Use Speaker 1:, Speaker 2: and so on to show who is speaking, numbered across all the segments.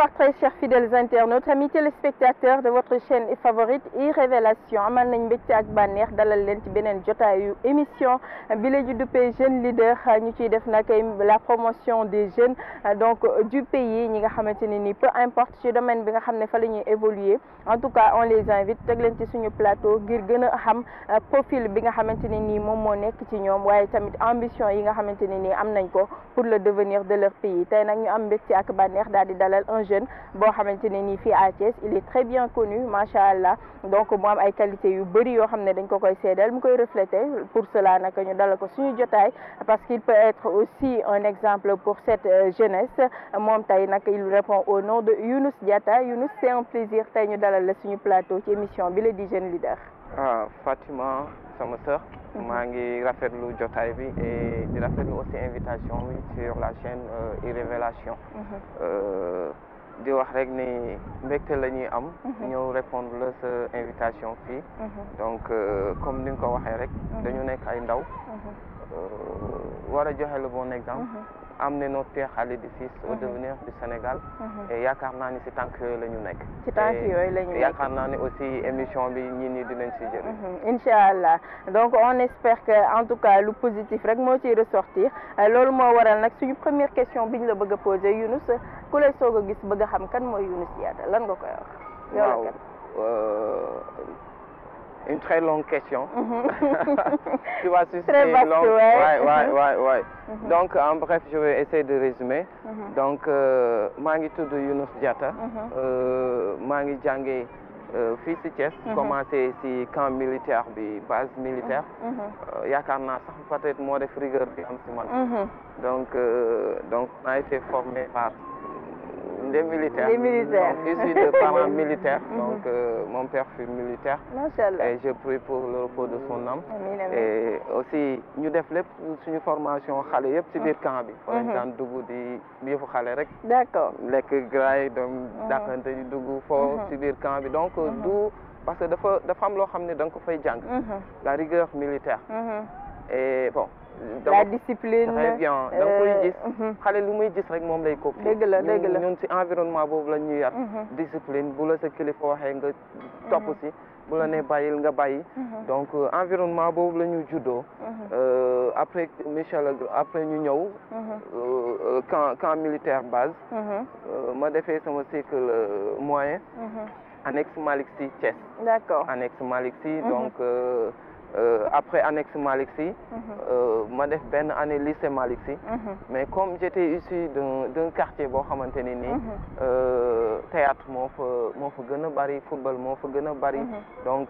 Speaker 1: Bonsoir très chers fidèles internautes, amis téléspectateurs de votre chaîne favorite iRévélation. amal nañ mbégte ak bànneex dalal leen ci beneen jotaayu émission bi la ñu duppee jeune leader ñu ciy def nag la promotion des jeunes donc du pays ñi nga xamante ne nii peu importe ci domaine bi nga xam ne fa la ñuy évoluer en tout cas on les invite teg leen ci suñu plateau ngir gën a xam profil bi nga xamante ne nii moom moo nekk ci ñoom waaye tamit ambition yi nga xamante ne nii am nañ ko pour le devenir de leur pays tey nag ñu am mbégte ak bànneex daal di dalal un jeune boo xamante ne nii fii à Thiès il est très bien connu macha allah donc mu am ay qualité yu bëri yoo xam ne dañ ko koy seedeel mu koy refléter pour cela nag ñu dalal ko suñu jotaay parce qu'il peut être aussi un exemple pour cette jeunesse moom tey nag il répond au nom de Younous Diatta. Younous, c'est un plaisir tey ñu dalal la suñu plateau ci émission bi la di jeune leader.
Speaker 2: Fatima sama sœur. maa ngi rafetlu jotaay bi et di rafetlu aussi invitation bi sur la chaîne iRévélation. di wax rek ni mbégte la ñuy am. ñëw répondre la sa invitation fii. donc comme ni nga ko waxee rek. dañu nekk ay ndaw. war a joxe le bon exemple. amener notre pierre à l'édifice au devenir du Sénégal. et yaakaar naa ni si tànk yooyu la ñu nekk.
Speaker 1: ci tànk yooyu la ñu nekk
Speaker 2: yaakaar naa ni aussi émission bi ñii nii dinañ si jël.
Speaker 1: incha allah donc on espère que en tout cas lu positif rek moo ciy ressortir loolu moo waral nag suñu première question bi ñu la bëgg a poser Younous ku lay soog a gis bëgg a xam kan mooy Younous Diatta lan nga koy wax.
Speaker 2: waaw une très longue question. Tu vas susciter une longue. Ouais. Donc en bref, je vais essayer de résumer. Donc maa ngi tudd Younous Diatta. maa ngi jàngee fii si Thiès. commencé si camp militaire bi base militaire. yaakaar naa sax peut-être moo def rigueur bi am si man. donc maa été formé par des militaires. Donc, issus de parents militaires. Donc, mon père fut militaire. Et je prie pour le repos de son âme. Et aussi, ñu def lépp suñu formation xale yëpp ci biir camp bi. fa lañ daan dugg di yëfu xale rek.
Speaker 1: D'accord.
Speaker 2: lekk graay doom dàqante di dugg foo ci biir camp bi donc du parce que dafa am loo xam ne da nga ko fay jàng. La rigueur militaire. Et bon.
Speaker 1: La discipline.
Speaker 2: Très bien da nga koy gis xale lu muy gis rek moom lay copier.
Speaker 1: dëgg la
Speaker 2: ñun ci environnement boobu la ñuy yar. discipline bu la sa kilifa waxee nga topp si bu la nee bàyyil nga bàyyi. donc environnement boobu la ñu juddoo. après après ñu ñëw. camp militaire base. ma defee sama cycle moyen. annexe Malick Sy Thiès.
Speaker 1: D'accord.
Speaker 2: annexe Malick Sy donc. Après annexe Malick Sy ma def benn année lycée Malick Sy mais comme j'étais issu d'un quartier boo xamante ni nii théâtre moo fa gën a bari football moo fa gën a bari donc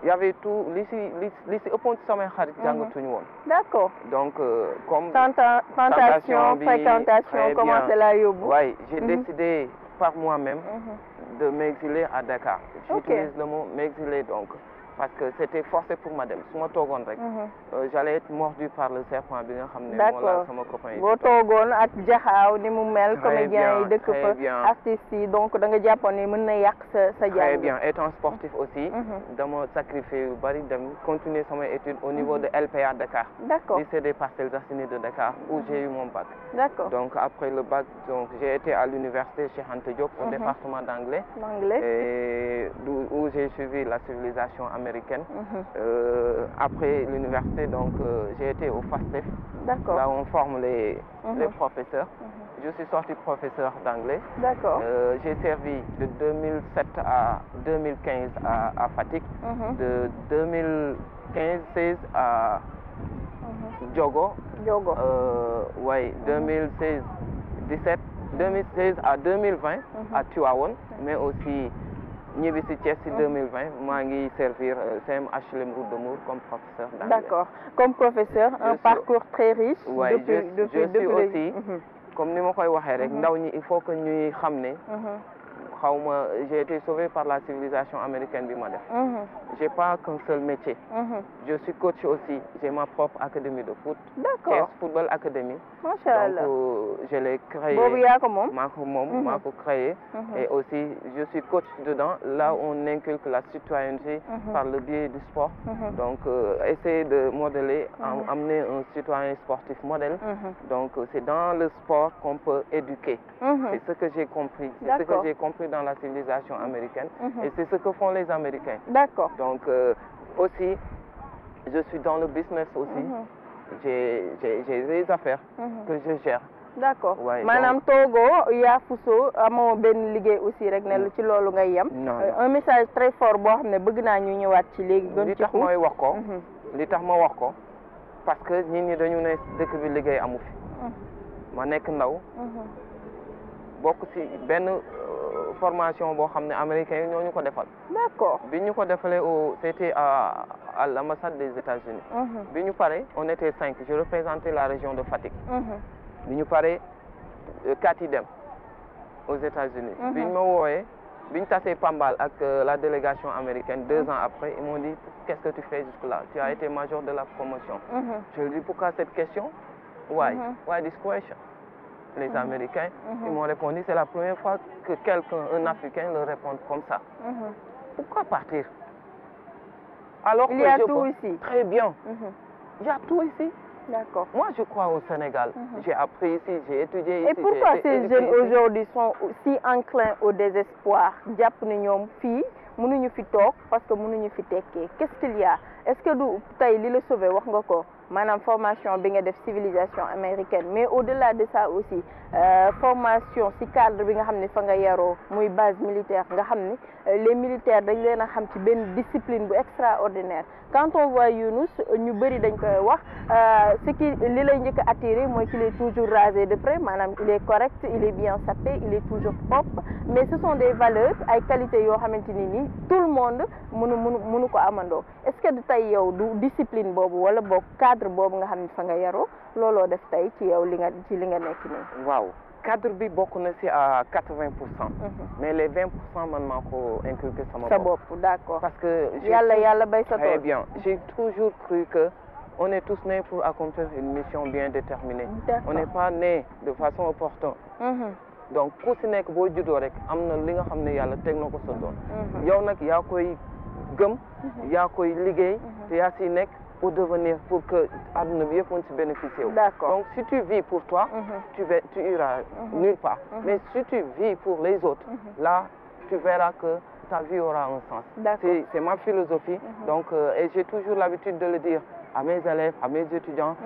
Speaker 2: y avait tout li si ëppoon ci samay xarit jàngatuñu woon.
Speaker 1: D'accord.
Speaker 2: donc comme
Speaker 1: tentation fréquentation commencé la yóbbu.
Speaker 2: Ouais, j'ai décidé par moi-même de m'exiler à Dakar. J'utilise le mot m'exiler donc parce que c'était forcé pour ma dem su ma toogoon rek. j'allais être mordu par le serpent bi nga xam ne moo la sama copain yi.
Speaker 1: boo toogoon ak jaxaaw ni mu mel. comédien yi dëkk fa artistes yi donc da nga jàppoon ni mën na yàq sa jàng.
Speaker 2: très bien étant sportif aussi. dama sacrifié yu bari dem continuer sama étude au niveau de LPA Dakar.
Speaker 1: D'accord.
Speaker 2: lycée des Parcelles Assainies de Dakar où j'ai eu mon bac.
Speaker 1: D'accord.
Speaker 2: donc après le bac donc j'ai été à l'université Cheikh Anta Diop au département d'anglais. Et où j'ai suivi la civilisation américaine. Après l'université, donc j'ai été au FASTEF.
Speaker 1: D'accord.
Speaker 2: Là où on forme les professeurs. Je suis sorti professeur d'anglais.
Speaker 1: D'accord.
Speaker 2: J'ai servi de 2007 à 2015 à Fatick. De 2015-16 à Diogo. Ouais, 2016 à 2020 à Tivaouane, mais aussi ñibbi si Thiès si 2020 maa ngi servir CMHLM Route de Mbour comme professeur d'anglais.
Speaker 1: D'accord. Comme professeur, un parcours très riche.
Speaker 2: Ouais, je suis aussi comme ni ma koy waxee rek ndaw ñi il faut que ñuy xam ne j'ai été sauvé par la civilisation américaine bi ma def. J'ai pas qu'un seul métier. Je suis coach aussi, j'ai ma propre académie de foot.
Speaker 1: D'accord.
Speaker 2: Football Academy.
Speaker 1: Machallah.
Speaker 2: Donc je l'ai créé.
Speaker 1: Boobu yaa ko moom.
Speaker 2: maa ko créé. Et aussi je suis coach dedans, là où on inculque la citoyenneté par le biais du sport. Donc essayer de modeler, amener un citoyen sportif modèle. Donc c'est dans le sport qu'on peut éduquer. C'est ce que j'ai compris. C'est ce que j'ai compris dans la civilisation américaine. Et c'est ce que font les Américains.
Speaker 1: D'accord.
Speaker 2: Donc aussi, je suis dans le business aussi. J'ai des affaires que je gère.
Speaker 1: D'accord.
Speaker 2: Ouais,
Speaker 1: maanaam toogoo yaa fusoo amoo benn liggéey aussi rek ne ci loolu ngay yem. Un message très fort boo xam ne bëgg naa ñu ñëwaat ci léegi. gën ci
Speaker 2: li tax mooy wax ko. li tax ma wax ko parce que nit ñi dañu ne dëkk bi liggéey amu fi. ma nekk ndaw. bokk ci benn formation boo xam ne américains yi ñoo ñu ko defal.
Speaker 1: D'accord.
Speaker 2: bi ñu ko defalee c'était à l'ambassade des États-Unis. bi ñu paree on était 5, je représentais la région de Fatick. bi ñu paree Cathy dem aux États-Unis. bi ñu ma woowee bi ñu tasee Pambal ak la délégation américaine 2 ans après ils m'ont dit qu'est-ce que tu fais jusque-là? Tu as été major de la promotion. Je lui ai dit pourquoi cette question? Why this question? Les Américains, ils m'ont répondu, c'est la première fois que un Africain leur répond comme ça. Pourquoi partir? Alors
Speaker 1: il y a tout ici.
Speaker 2: Très bien. Il y a tout ici.
Speaker 1: D'accord.
Speaker 2: Moi, je crois au Sénégal. J'ai appris ici, j'ai étudié ici.
Speaker 1: Et pourquoi ces jeunes aujourd'hui sont si enclins au désespoir? jàpp ne ñoom fii mënuñu fi toog parce que mënuñu fi tekkee. Qu'est-ce qu'il y a? Est-ce que du tey li la sauvé wax nga ko maanaam formation bi nga def civilisation américaine mais au-delà de ça aussi formation ci cadre bi nga xam ne fa nga yaroo muy base militaire nga xam ni les militaires dañ leen a xam ci benn discipline bu extraordinaire. Quand on voit Younous ñu bëri dañ koy wax ce qui li lay njëkk a attiré mooy qu'il est toujours rasé de près maanaam il est correct, il est bien sapé, il est toujours propre, mais ce sont des valeurs ay qualités yoo xamante ni nii tout le monde mënu ko amandoo. Est-ce que tey yow du discipline boobu wala boog cadre boobu nga xam ne fa nga yaroo looloo def tey ci yow li nga nekk nii.
Speaker 2: Waaw cadre bi bokk na ci à 80%. Mais les 20% man maa ko inculqué sama bopp.
Speaker 1: D'accord.
Speaker 2: Parce que
Speaker 1: yàlla bay sa tool.
Speaker 2: Très bien. J'ai toujours cru que on est tous nés pour accomplir une mission bien déterminée. On n'est pas nés de façon opportune. Donc ku ci nekk boo juddoo rek am na li nga xam ne yàlla teg na ko sa doon. yow nag yaa koy gëm. yaa koy liggéey. te yaa ci nekk pour devenir pour que àdduna bi yëpp mën ci bénéficier wu.
Speaker 1: D'accord.
Speaker 2: Donc si tu vis pour toi, tu iras nulle part. Mais si tu vis pour les autres, là tu verras que ta vie aura un sens. C'est ma philosophie. Donc et j'ai toujours l'habitude de le dire à mes élèves, à mes étudiants,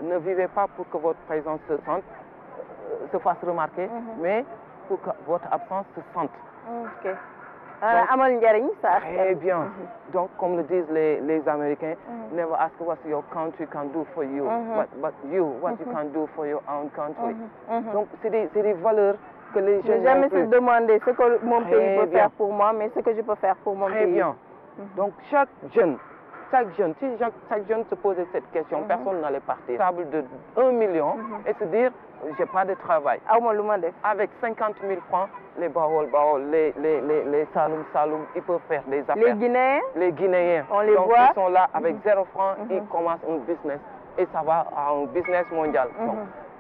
Speaker 2: ne vivez pas pour que votre présence se fasse remarquer, mais pour que votre absence se sente.
Speaker 1: Ok. Amal njariñ ça.
Speaker 2: Très bien. Donc comme le disent les Américains, never ask what your country can do for you, but you what you can do for your own country. Donc c'est des valeurs que les jeunes
Speaker 1: ne jamais se demander ce que mon pays peut faire pour moi, mais ce que je peux faire pour mon pays.
Speaker 2: Très bien. Donc chaque jeune, si chaque jeune se posait cette question, personne n'allait partir. Table de 1 million et se dire, j'ai pas de travail. Avec 50 000 francs, les Baol, les Saloum, ils peuvent faire des affaires. Les Guinéens,
Speaker 1: on les
Speaker 2: donc
Speaker 1: voit.
Speaker 2: Ils sont là avec 0 francs, ils commencent un business et ça va à un business mondial. Donc,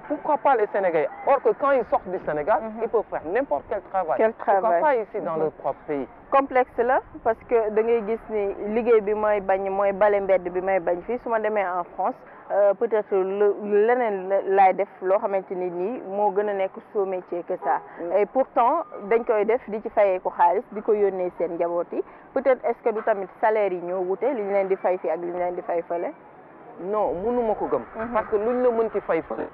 Speaker 2: pourquoi pas les Sénégalais? Or que quand ils sortent du Sénégal, ils peuvent faire n'importe quel travail. Pourquoi pas ici dans leur propre pays?
Speaker 1: Complexe là parce que da ngay gis ni liggéey bi mooy bañ mooy bale mbedd bi may bañ fii su ma demee en France peut-être leneen laay def loo xamante ni nii moo gën a nekk sous métier que ça. Et pourtant dañ koy def di ci fayee ko xaalis di ko yónnee seen njaboot yi peut-être est-ce que du tamit salaire yi ñoo wute li ñu leen di fay fii ak li ñu leen di fay fële.
Speaker 2: Non mënuma ko gëm. Parce que luñ la mën ci fay fële.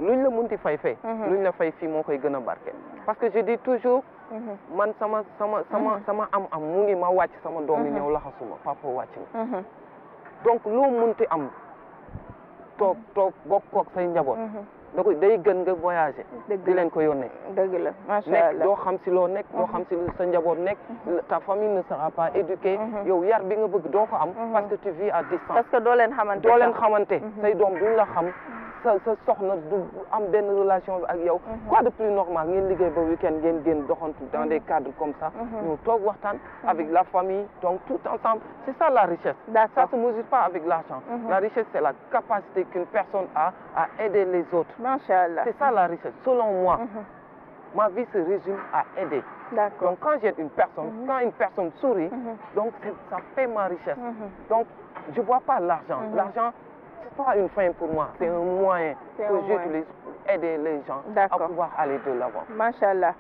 Speaker 2: luñ la mënti fay fay. luñ la fay fii moo koy gën a barke. Parce que je dis toujours. man sama am mu ngi ma wàcc sama doom yi ñëw laxasuma papa wàcc na. donc loo mënti am toog bokk koog say njaboot. da koy day gën nga voyager. di leen ko yónnee.
Speaker 1: dëgg la macha
Speaker 2: nekk
Speaker 1: allah
Speaker 2: doo xam si loo nekk doo xam si sa njaboot nekk. ta famille ne sera pas éduquée. yow yar bi nga bëgg doo ko am. parce que tu vis à distance.
Speaker 1: parce que doo leen xamante
Speaker 2: say doom duñ la xam sa soxna du am benn relation ak yow. Quoi de plus normal ngeen liggéey ba week-end ngeen génn doxantu dans des cadres comme ça. ñu toog waxtaan avec la famille donc tout ensemble c'est ça la richesse. Ça se mesure pas avec l'argent. La richesse c'est la capacité qu'une personne a à aider les autres.
Speaker 1: Machallah.
Speaker 2: C'est ça la richesse selon moi. Ma vie se résume à aider.
Speaker 1: D'accord.
Speaker 2: Donc quand j'aide une personne, quand une personne sourit, donc ça fait ma richesse. Donc je vois pas l'argent. L'argent c'est pas une fin pour moi, c'est un moyen que j'utilise pour aider les gens à pouvoir aller de l'avant.
Speaker 1: Machallah.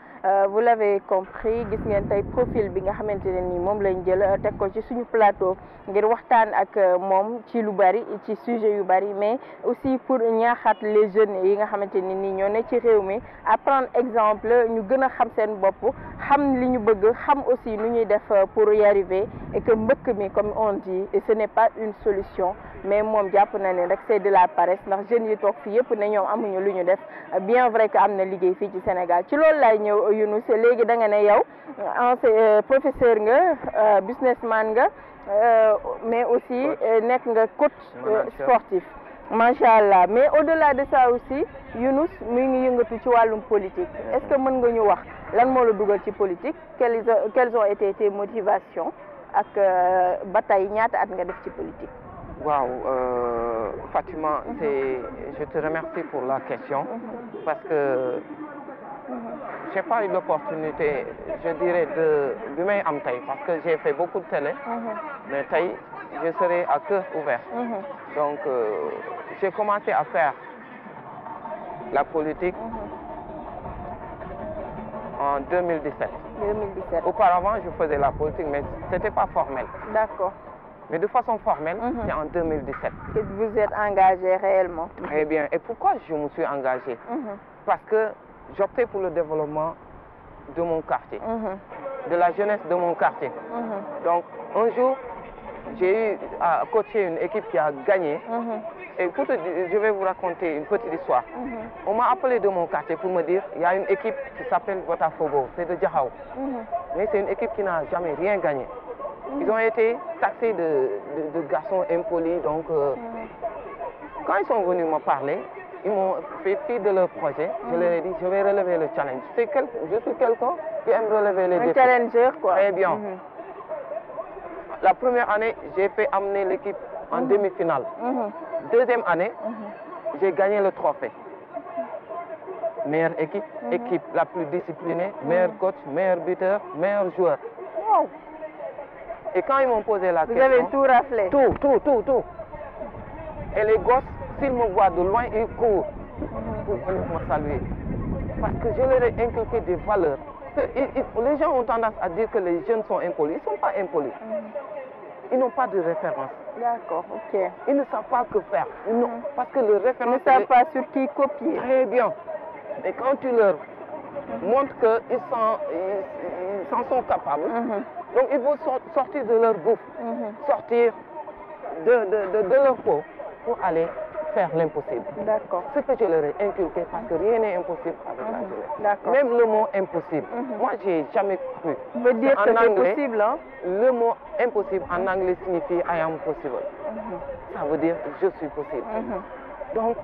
Speaker 1: Vous l'avez compris, gis ngeen tey profil bi nga xamante ne nii moom lañ jël teg ko ci suñu plateau ngir waxtaan ak moom ci lu bari ci sujet yu bari mais aussi pour ñaaxaat les jeunes yi nga xamante ne nii ñoo ne ci réew mi à prendre exemple ñu gën a xam seen bopp xam li ñu bëgg xam aussi nu ñuy def pour y arriver et que mbëkk mi comme on dit et ce n'est pas une solution mais moom jàpp na ne rek c'est de la paresse ndax jeunes yi toog fii yëpp ne ñoom amuñu lu ñu def bien vrai que am na liggéey fii ci Sénégal ci loolu laay ñëw Younous léegi da nga ne yow professeur nga businessman nga mais aussi nekk nga coach sportif macha allah mais au-delà de ça aussi Younous mi ngi yëngatu ci wàllum politique est-ce que mën nga ñu wax lan moo la dugal ci politique quelles ont été tes motivations ak ba tey ñaata at nga def ci politique.
Speaker 2: Wow, Fatima, je te remercie pour la question parce que j'ai pas eu l'opportunité, je dirais, de m'y amener parce que j'ai fait beaucoup de télé, mais taille, je serai à cœur ouvert. Donc, j'ai commencé à faire la politique en 2017.
Speaker 1: 2017.
Speaker 2: Auparavant, je faisais la politique, mais c'était pas formel.
Speaker 1: D'accord.
Speaker 2: Mais de façon formelle, c'est en 2017.
Speaker 1: Que vous êtes engagé réellement.
Speaker 2: Très bien. Et pourquoi je me suis engagé? Parce que j'optais pour le développement de mon quartier, de la jeunesse de mon quartier. Donc, un jour, j'ai eu à coacher une équipe qui a gagné. Et je vais vous raconter une petite histoire. On m'a appelé de mon quartier pour me dire il y a une équipe qui s'appelle Botafogo, c'est de Diakhao. Mais c'est une équipe qui n'a jamais rien gagné. Ils ont été taxés de garçons impolis. Donc, quand ils sont venus me parler, ils m'ont fait fi de leur projet. Je leur ai dit, je vais relever le challenge. Je suis quelqu'un qui aime relever les défis.
Speaker 1: Un challenger, quoi.
Speaker 2: Très bien. La première année, j'ai fait amener l'équipe en demi-finale. Deuxième année, j'ai gagné le trophée. Meilleure équipe, équipe la plus disciplinée, meilleur coach, meilleur buteur, meilleur joueur. Wow. Et quand ils m'ont posé la question...
Speaker 1: Vous avez tout raflé?
Speaker 2: Tout. Et les gosses, s'ils me voient de loin, ils courent pour venir me saluer. Parce que je leur ai inculqué des valeurs. Les gens ont tendance à dire que les jeunes sont impolis. Ils ne sont pas impolis. Ils n'ont pas de référence.
Speaker 1: D'accord, ok.
Speaker 2: Ils ne savent pas que faire. Parce que le référence...
Speaker 1: Ils ne savent pas sur qui copier.
Speaker 2: Très bien. Et quand tu leur montres qu'ils s'en sont capables, donc il faut sortir de leur bouffe, sortir de leur peau pour aller faire l'impossible.
Speaker 1: D'accord.
Speaker 2: Ce que je leur ai inculqué, parce que rien n'est impossible avec la jeunesse.
Speaker 1: D'accord.
Speaker 2: Même le mot impossible. Moi, j'ai jamais cru.
Speaker 1: Veut dire que c'est possible, hein?
Speaker 2: Le mot impossible en anglais signifie I am possible. Ça veut dire je suis possible. Donc,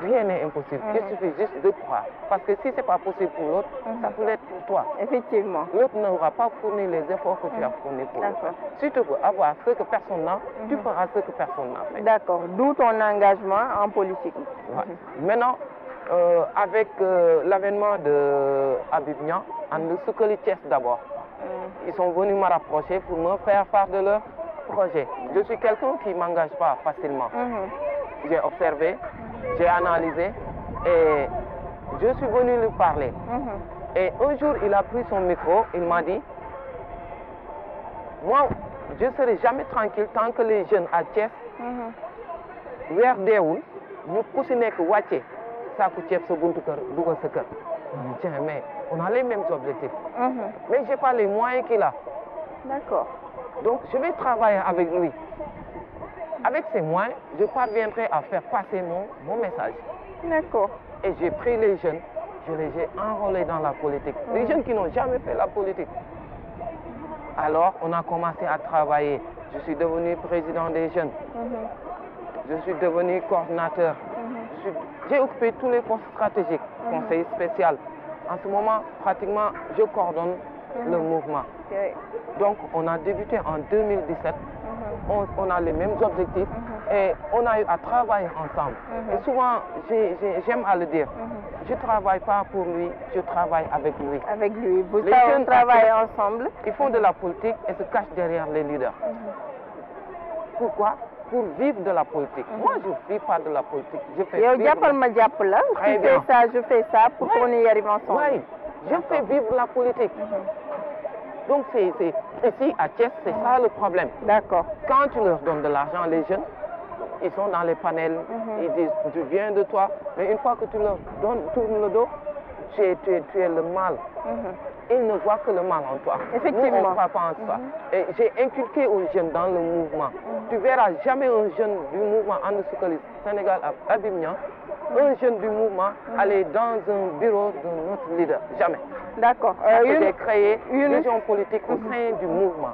Speaker 2: rien n'est impossible. Il suffit juste de croire. Parce que si ce n'est pas possible pour l'autre, ça peut l'être pour toi.
Speaker 1: Effectivement.
Speaker 2: L'autre n'aura pas fourni les efforts que tu as fournis pour lui. Si tu veux avoir ce que personne n'a, tu feras ce que personne n'a fait.
Speaker 1: D'accord. D'où ton engagement en politique.
Speaker 2: Maintenant, avec l'avènement de Habib Niang, en Soukoli Thiès d'abord, ils sont venus me rapprocher pour me faire part de leur projet. Je suis quelqu'un qui ne m'engage pas facilement. J'ai observé, j'ai analysé et je suis venu lui parler. Et un jour, il a pris son micro, il m'a dit, moi, je ne serai jamais tranquille tant que les jeunes à Thiès, weer deewul, ñu ku si nekk wàcce saaku ceeb sa buntu kër dugal sa kër. Tiens, mais on a les mêmes objectifs. Mais je n'ai pas les moyens qu'il a.
Speaker 1: D'accord.
Speaker 2: Donc, je vais travailler avec lui. Avec ces moyens, je parviendrai à faire passer mon message.
Speaker 1: D'accord.
Speaker 2: Et j'ai pris les jeunes, je les ai enrôlés dans la politique. Les jeunes qui n'ont jamais fait la politique. Alors, on a commencé à travailler. Je suis devenu président des jeunes. Je suis devenu coordinateur. Je j'ai occupé tous les postes stratégiques, conseiller spécial. En ce moment, pratiquement, je coordonne le mouvement. Donc, on a débuté en 2017. On a les mêmes objectifs et on a eu à travailler ensemble. Et souvent, j'aime à le dire, je ne travaille pas pour lui, je travaille avec lui.
Speaker 1: Avec lui, vous travaillez ensemble.
Speaker 2: Ils font de la politique et se cachent derrière les leaders. Pourquoi? Pour vivre de la politique. Moi, je ne vis pas de la politique. Je fais
Speaker 1: je fais ça pour qu'on y arrive ensemble.
Speaker 2: Oui, je fais vivre la politique. Donc, ici, à Thiès, c'est ça le problème.
Speaker 1: D'accord.
Speaker 2: Quand tu leur donnes de l'argent, les jeunes, ils sont dans les panels, ils disent, je viens de toi. Mais une fois que tu leur tournes le dos, tu es le mal. Ils ne voient que le mal en toi.
Speaker 1: Effectivement.
Speaker 2: Nous, on ne croit pas en ça. Et j'ai inculqué aux jeunes dans le mouvement. Tu verras jamais un jeune du mouvement And Suxali Sénégal à Abimyan, un jeune du mouvement aller dans un bureau de notre leader. Jamais.
Speaker 1: D'accord.
Speaker 2: J'ai créé une vision politique au sein du mouvement,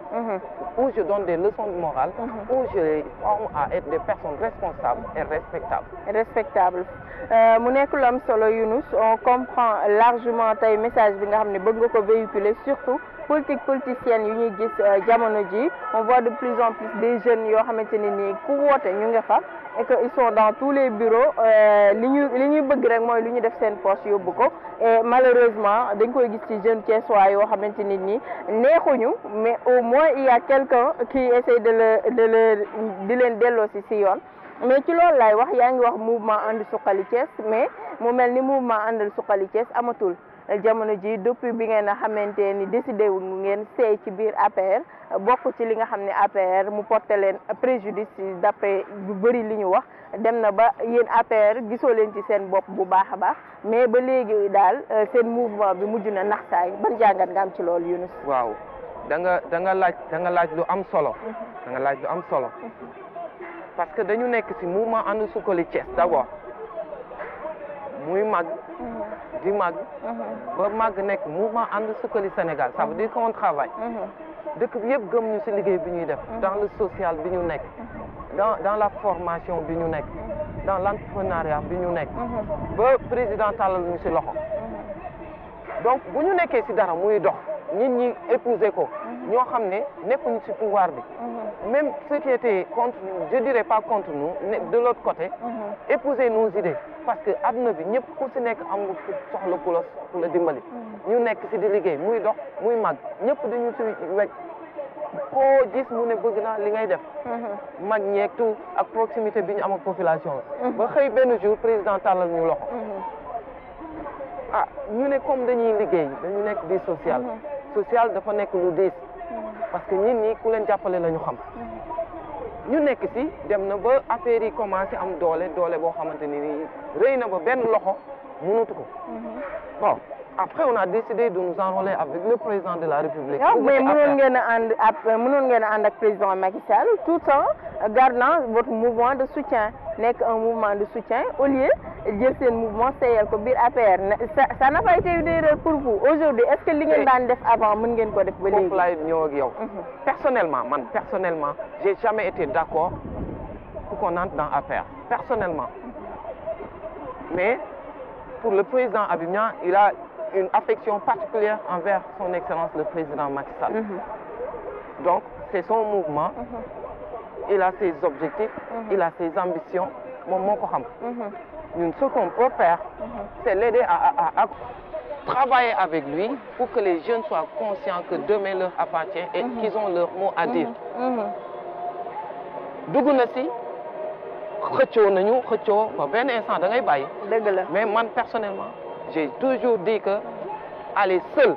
Speaker 2: où je donne des leçons de morale, où je les forme à être des personnes responsables et respectables.
Speaker 1: Respectables. Mu nekk lu am solo Younous, on comprend largement tey message bi nga xam ne bëgg nga ko véhiculer, surtout politicienne yu ñuy gis jamono ji. On voit de plus en plus des jeunes yoo xamante ne nii ku woote ñu nga fa et que ils sont dans tous les bureaux. li ñuy bëgg rek mooy lu ñu def seen poche yóbbu ko. Et malheureusement dañ koy gis ci jeunes Thiessois yoo xamante ne nii neexuñu, mais au moins il y a quelqu'un qui essaie di leen delloo si yoon. Mais ci loolu laay wax, yaa ngi wax mouvement And Suxali Thiès, mais mu mel ni mouvement And Suxali Thiès amatul jamono ji depuis bi ngeen a xamante ni décidé wu ngeen seey ci biir APR bokk ci li nga xam ne APR mu porté leen préjudice d'après bu bëri li ñu wax, dem na ba yéen APR gisoo leen ci seen bopp bu baax a baax, mais ba léegi daal seen mouvement bi mujj na nax saay. Ban jàngat nga am ci loolu Younous?
Speaker 2: Waaw, da nga laaj lu am solo. Da nga laaj lu am solo. Parce que dañu nekk ci mouvement And Suxali Thiès d'abord muy mag di mag ba mag nekk mouvement And Suxali Sénégal, ça veut dire qu'on travaille. dëkk bi yëpp gëm ñu ci liggéey bi ñuy def, dans le social bi ñu nekk, dans la formation bi ñu nekk, dans l'entrepreneuriat bi ñu nekk, ba président tàllal ñu ci loxo. Donc bu ñu nekkee ci dara muy dox, nit ñi épouser ko, ñoo xam ne nekkuñu ci pouvoir bi. Même ceux qui étaient contre nous, je dirais pas contre nous, de l'autre côté, épouser nos idées. Parce que àdduna bi ñëpp ku ci nekk am nga soxla ku la dimbali. ñu nekk ci di liggéey muy dox muy mag, ñëpp dañu ci wecc. koo gis mu ne bëgg naa li ngay def. mag ñeeg tout ak proximité bi ñu am ak population bi. ba xëy benn jour président tàllal ñu loxo. ah ñu ne comme dañuy liggéey dañu nekk di social. social dafa nekk lu diis. parce que nit ñi ku leen jàppale la ñu xam. ñu nekk ci dem na ba affaire yi commencé am doole boo xamante ni rëy na ba benn loxo mënatu ko. bon après on a décidé de nous enrôler avec le président de la République.
Speaker 1: mais mënoon ngeen a ànd ak président Macky Sall tout en gardant votre mouvement de soutien, nekk un mouvement de soutien au lieu jël seen mouvement seeyal ko biir APR. Ça n'a pas été une erreur pour vous aujourd'hui? Est-ce que li ngeen daan def avant mën ngeen ko def ba léegi?
Speaker 2: foofu laay ñëw ak yow. Personnellement j'ai jamais été d'accord pour qu'on entre dans APR personnellement, mais pour le président Abimyan, il a une affection particulière envers son excellence le président Macky Sall. Donc c'est son mouvement, il a ses objectifs, il a ses ambitions, moom moo ko xam. Ñun ce qu'on peut faire, c'est l'aider à travailler avec lui pour que les jeunes soient conscients que demain leur appartient et qu'ils ont leur mot à dire. dugg na ci xëccoo nañu ba benn instant da ngay bàyyi.
Speaker 1: dëgg la.
Speaker 2: mais man personnellement j'ai toujours dit que aller seul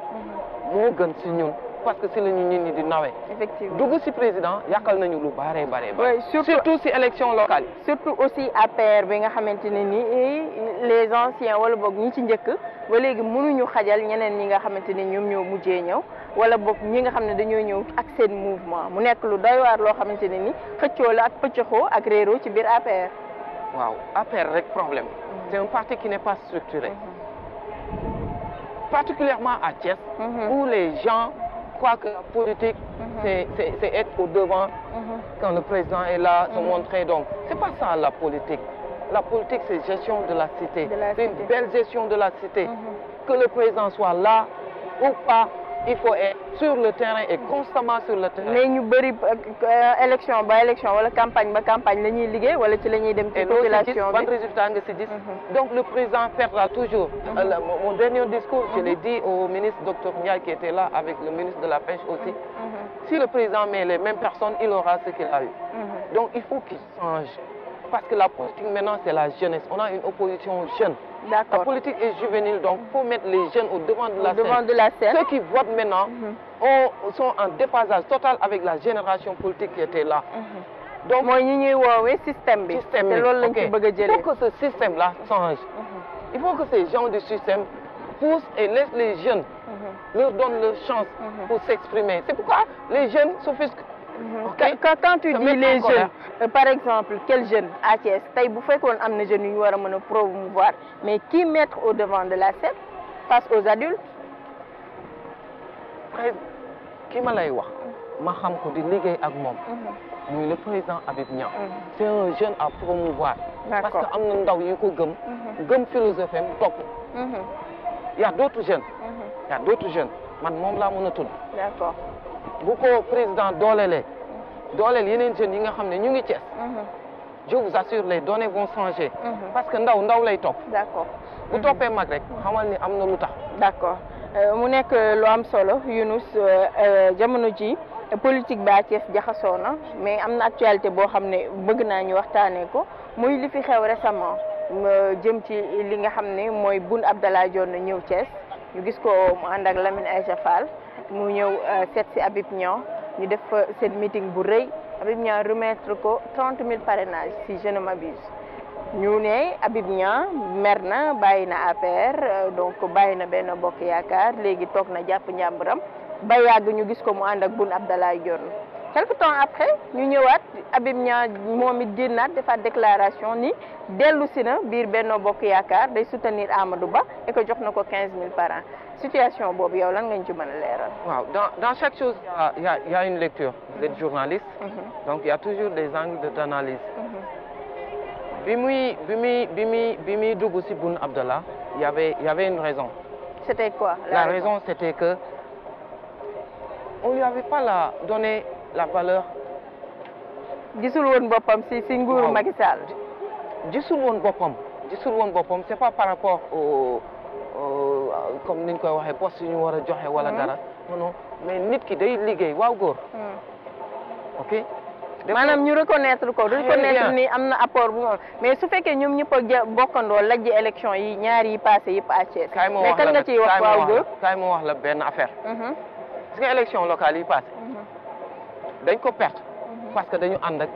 Speaker 2: moo gën ci ñun, parce que c'est la ñu nit ñi di nawee.
Speaker 1: Effectivement.
Speaker 2: dugg ci président yàqal nañu lu bare. Oui, surtout ci élection locale.
Speaker 1: Surtout aussi APR bi nga xamante ne ni les anciens wala boog ñi ci njëkk ba léegi mënuñu xajal ñeneen ñi nga xamante ni ñoom ñoo mujjee ñëw, wala boog ñi nga xam ne dañoo ñëw ak seen mouvement mu nekk lu doy waar loo xamante ne ni xëccoo la ak pëccëxoo ak réeroo ci biir APR.
Speaker 2: waaw APR rek problème. C'est un parti qui n'est pas structuré. Particulièrement à Thiès, où les gens croient que la politique, c'est être au devant quand le président est là, se montrer. Donc, c'est pas ça la politique. la politique c'est gestion de la cité. C'est une belle gestion de la cité. Que le président soit là ou pas, il faut être sur le terrain et constamment sur le terrain.
Speaker 1: mais ñu bëri élection ba élection wala campagne ba campagne la ñuy liggéey wala ci la ñuy dem ci population bi.
Speaker 2: Ban résultat nga si gis. Donc le président perdra toujours. Mon dernier discours, je l'ai dit au ministre Dr Ndiaye qui était là avec le ministre de la Pêche aussi. Si le président met les mêmes personnes, il aura ce qu'il a eu. Donc il faut qu'il change. Parce que la politique maintenant c'est la jeunesse. On a une opposition jeune. La politique est juvénile, donc il faut mettre les jeunes au devant de la scène. Ceux qui votent maintenant sont en déphasage total avec la génération politique qui était là.
Speaker 1: Donc, moi, ñi wowe système bi.
Speaker 2: Té loolu lañ ci bëgg jëlé. Il faut que ce système-là change. Il faut que ces gens du système poussent et laissent les jeunes, leur donnent leur chance pour s'exprimer. C'est pourquoi les jeunes s'offusquent.
Speaker 1: Quand tu dis les jeunes, par exemple, quels jeunes à Thiès tey bu fekkoon am na jeunes yu ñu war a mën a promouvoir mais qui mettre au devant de la scène face aux adultes.
Speaker 2: Ki ma lay wax ma xam ko di liggéey ak moom. muy le président Habib Niang. C'est un jeune à promouvoir. Parce que am na ndaw yu ko gëm philosophie am topp. Il y a d'autres jeunes. Il y a d'autres jeunes man moom laa mën a tudd.
Speaker 1: D'accord.
Speaker 2: bu ko président doolelee yeneen jeunes yi nga xam ne ñu ngi Thiès. Je vous assure les données vont changer. Parce que ndaw lay topp.
Speaker 1: D'accord.
Speaker 2: bu toppee mag rek xamal ni am na lu tax.
Speaker 1: D'accord mu nekk lu am solo Younouss jamono ji politique ba Thiès jaxasoo na mais am na actualité boo xam ne bëgg naa ñu waxtaanee ko muy li fi xew récemment jëm ci li nga xam ne mooy Boun Abdallah Dionne ñëw Thiès ñu gis ko mu ànd ak Lamine Aïcha Fall mu ñëw seet si Habib Niang ñu def seen meeting bu rëy Habib Niang remettre ko 30 000 parrainages si je ne m'abuse ñu ne Habib Niang mer na bàyyi na APR donc bàyyi na Benno Bokk Yaakaar léegi toog na jàpp njàmburam ba yàgg ñu gis ko mu ànd ak Boun Abdallah Dionne quelque temps après ñu ñëwaat Habib Niang moom it génnaat defaat déclaration ni dellu si na biir Benno Bokk Yaakaar day soutenir Amadou Ba et que jox na ko 15 000 par an situation boobu yow lan nga ñu ci mën a leeral.
Speaker 2: waaw dans chaque chose il y a une lecture. Vous êtes journaliste. Donc il y a toujours des angles d'analyse. bi muy dugg si Boun Abdallah il y avait une raison.
Speaker 1: C'était quoi
Speaker 2: la raison c'était que on lui avait pas donné la valeur.
Speaker 1: gisul woon boppam si nguuru Macky Sall.
Speaker 2: gisul woon boppam c'est pas par rapport au comme niñ koy waxee poste yu ñu war a joxe wala dara. non mais nit ki day liggéey waaw góor. ok.
Speaker 1: maanaam ñu reconnaître ni am na apport bu moom mais su fekkee ñoom ñëpp a bokkandoo lajj élection yi ñaar yi passé yëpp à Thiès. mais kan nga ciy wax waaw góor
Speaker 2: kaay ma wax la benn affaire. gis nga élection locale yi passé dañ ko perte parce que dañu ànd ak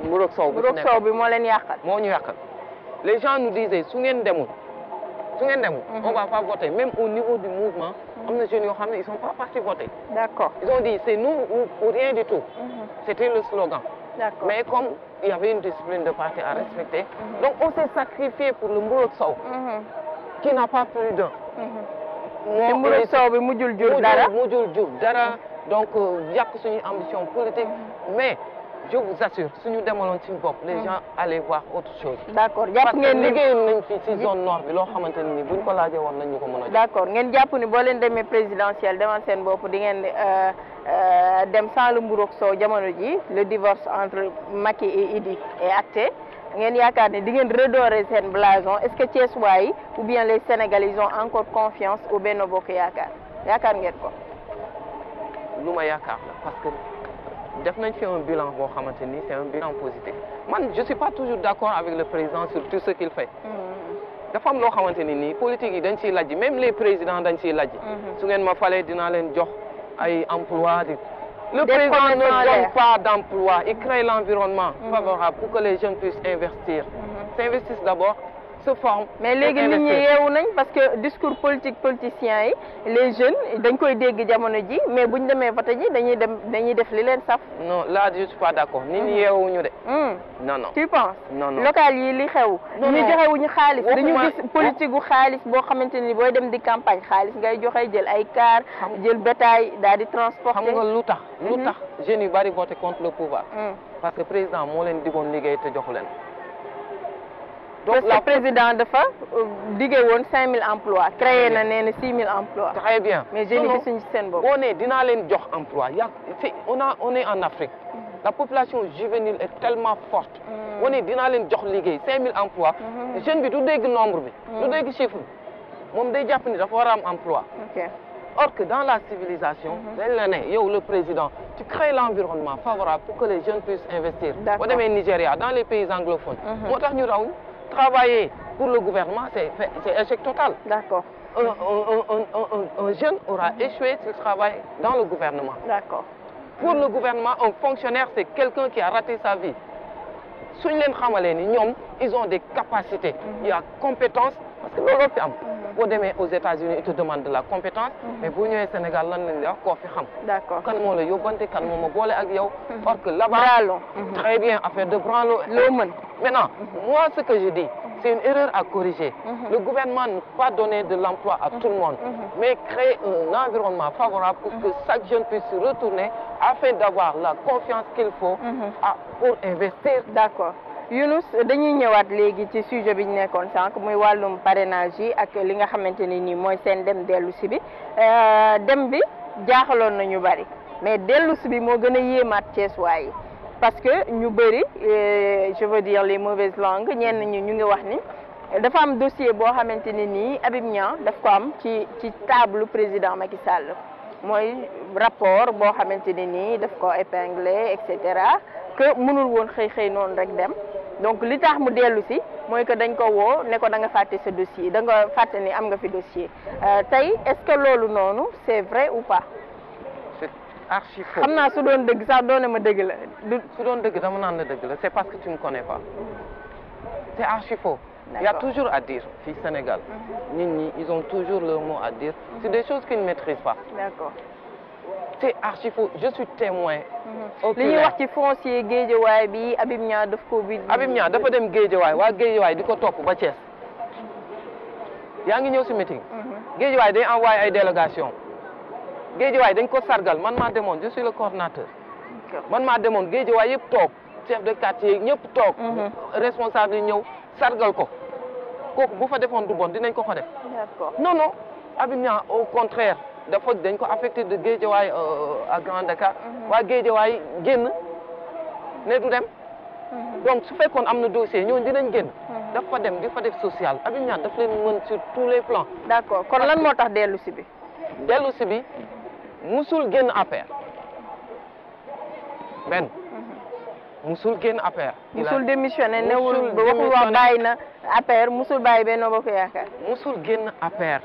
Speaker 2: mburoog sow
Speaker 1: bi moo leen yàqal.
Speaker 2: moo ñu yàqal les gens nous disaient su ngeen demul on va pas voter même au niveau du mouvement am na jeunes yoo xam ne ils sont pas partis voter.
Speaker 1: D'accord.
Speaker 2: Ils ont dit c'est nous ou rien du tout. C'était le slogan.
Speaker 1: D'accord.
Speaker 2: Mais comme il y avait une discipline de parti à respecter, donc on s'est sacrifié pour le mburoog sow qui n'a pas plus d'un.
Speaker 1: te mburoog sow bi mujjul jur dara.
Speaker 2: Donc yàq suñu ambition politique mais je vous assure suñu demaloon ci bopp les gens allaient voir autre chose.
Speaker 1: D'accord jàpp ngeen ni
Speaker 2: liggéey nañ fi ci zone nord bi loo xamante ne ni buñ ko laajee woon nañ ñu ko mën a jox.
Speaker 1: D'accord ngeen jàpp ni boo leen demee présidentielle demal seen bopp di ngeen dem sans le mburoog sow jamono ji le divorce entre Macky et Idi est acté ngeen yaakaar ni di ngeen redorer seen blason est-ce que Thiessois yi ou bien les Sénégalais ils ont encore confiance au Benno Bokk yaakaar ngeen ko.
Speaker 2: lu ma yaakaar la parce que def nañ fi un bilan boo xamante ni c'est un bilan positif man je suis pas toujours d'accord avec le président sur tout ce qu'il fait. dafa am loo xamante ni nii politique yi dañ ciy lajj même les présidents dañ ciy lajj. su ngeen ma falee dinaa leen jox ay emploi le président ne donne pas d'emploi il crée l'environnement favorable pour que les jeunes puissent investir. S'investissent d'abord. Se forme.
Speaker 1: Mais léegi nit ñi yeewu nañ parce que discours politiciens yi les jeunes dañ koy dégg jamono ji mais buñ demee vote ji dañuy def li leen saf.
Speaker 2: Non là je suis pas d'accord nit ñi yeewuñu de. non.
Speaker 1: Tu penses?
Speaker 2: Non.
Speaker 1: Local yi li xew. ñu joxewuñu xaalis dañu gis politique gu xaalis boo xamante ni booy dem di campagne xaalis ngay joxe jël ay car jël bétail daal di transporter.
Speaker 2: xam nga lu tax jeunes yu bari voté contre le pouvoir. Parce que président moo leen digoon liggéey te joxu leen.
Speaker 1: donc le président dafa diggé woon 5000 emplois créé na nee na 6000 emplois.
Speaker 2: Très bien.
Speaker 1: mais jeunes yi gisuñu seen bopp.
Speaker 2: boo nee dinaa leen jox emploi on est en Afrique. La population juvénile est tellement forte. On est dinaa leen jox liggéey 5000 emplois. jeune bi du dégg nombre bi. du dégg chiffre bi moom day jàpp ni dafa war a am emploi. Or que dans la civilisation, le président, tu crées l'environnement favorable pour que les jeunes puissent investir. Au Nigeria, dans les pays anglophones, travailler pour le gouvernement, c'est échec total.
Speaker 1: D'accord.
Speaker 2: Un jeune aura échoué s'il travaille dans le gouvernement.
Speaker 1: D'accord.
Speaker 2: Pour le gouvernement, un fonctionnaire, c'est quelqu'un qui a raté sa vie. Ils ont des capacités, il y a compétences, parce que aux États-Unis, ils te demandent de la compétence, mais vous au Sénégal,
Speaker 1: d'accord.
Speaker 2: Or que là-bas, très bien, affaire de branlo. Maintenant, moi, ce que je dis, c'est une erreur à corriger. Le gouvernement ne peut pas donner de l'emploi à tout le monde, mais créer un environnement favorable pour que chaque jeune puisse se retourner afin d'avoir la confiance qu'il faut pour investir.
Speaker 1: D'accord. Younous dañuy ñëwaat léegi ci sujet bi ñu nekkoon sànq muy wàllum parrainage yi ak li nga xamante ni nii mooy seen dem dellu si bi dem bi jaaxaloon na ñu bari mais dellu si bi moo gën a yéemaat Thiessois yi parce que ñu bëri je veux dire les mauvaises langues ñenn ñi ñu ngi wax ni dafa am dossier boo xamante ni nii Habib Niang daf ko am ci table président Macky Sall mooy rapport boo xamante ni nii daf ko épinglé et cetera que mënul woon xëy noonu rek dem donc li tax mu dellu si mooy que dañ ko woo ne ko da nga fàtte sa dossier da nga fàtte ni am nga fi dossier tey est-ce que loolu noonu c'est vrai ou pas.
Speaker 2: C'est archi faux.
Speaker 1: xam naa su doon dëgg sax doone ma dëgg la.
Speaker 2: su doon dëgg dama naan la dëgg la c'est parce que tu me connais pas. C'est archi faux. Il y a toujours à dire fii Sénégal. nit ñi ils ont toujours leur mot à dire. C'est des choses qu'ils ne maîtrisent pas.
Speaker 1: D'accord.
Speaker 2: C'est archi faux. Je suis témoin.
Speaker 1: li ñuy wax ci foncier Guédiawaye bi Habib Niang daf ko bi.
Speaker 2: Habib Niang dafa dem Guédiawaye waa Guédiawaye di ko topp ba Thiès. yaa ngi ñëw si meeting. Guédiawaye day envoyé ay délégation Guédiawaye dañ ko sargal man maa demoon je suis le coordinateur. man maa demoon Guédiawaye yëpp toog chef de quartier ñëpp toog. responsable yi ñëw sargal ko kooku bu fa defoon du bon dinañ ko fa def.
Speaker 1: D'accord.
Speaker 2: non Habib Niang au contraire. dañ ko affecté de Guédiawaye à Grand Dakar. waa Guédiawaye génn ne du dem. donc su fekkoon am na dossier ñooñu dinañ génn. dafa dem di fa def social Habib Niang daf leen mën sur tous les plans.
Speaker 1: d'accord kon lan moo tax dellu si bi.
Speaker 2: dellu si bi musul génn APR. benn musul génn APR.
Speaker 1: musul démissionné newul ba waxul wax bàyyi na APR musul bàyyi Benno Bokk Yaakaar.
Speaker 2: musul génn APR.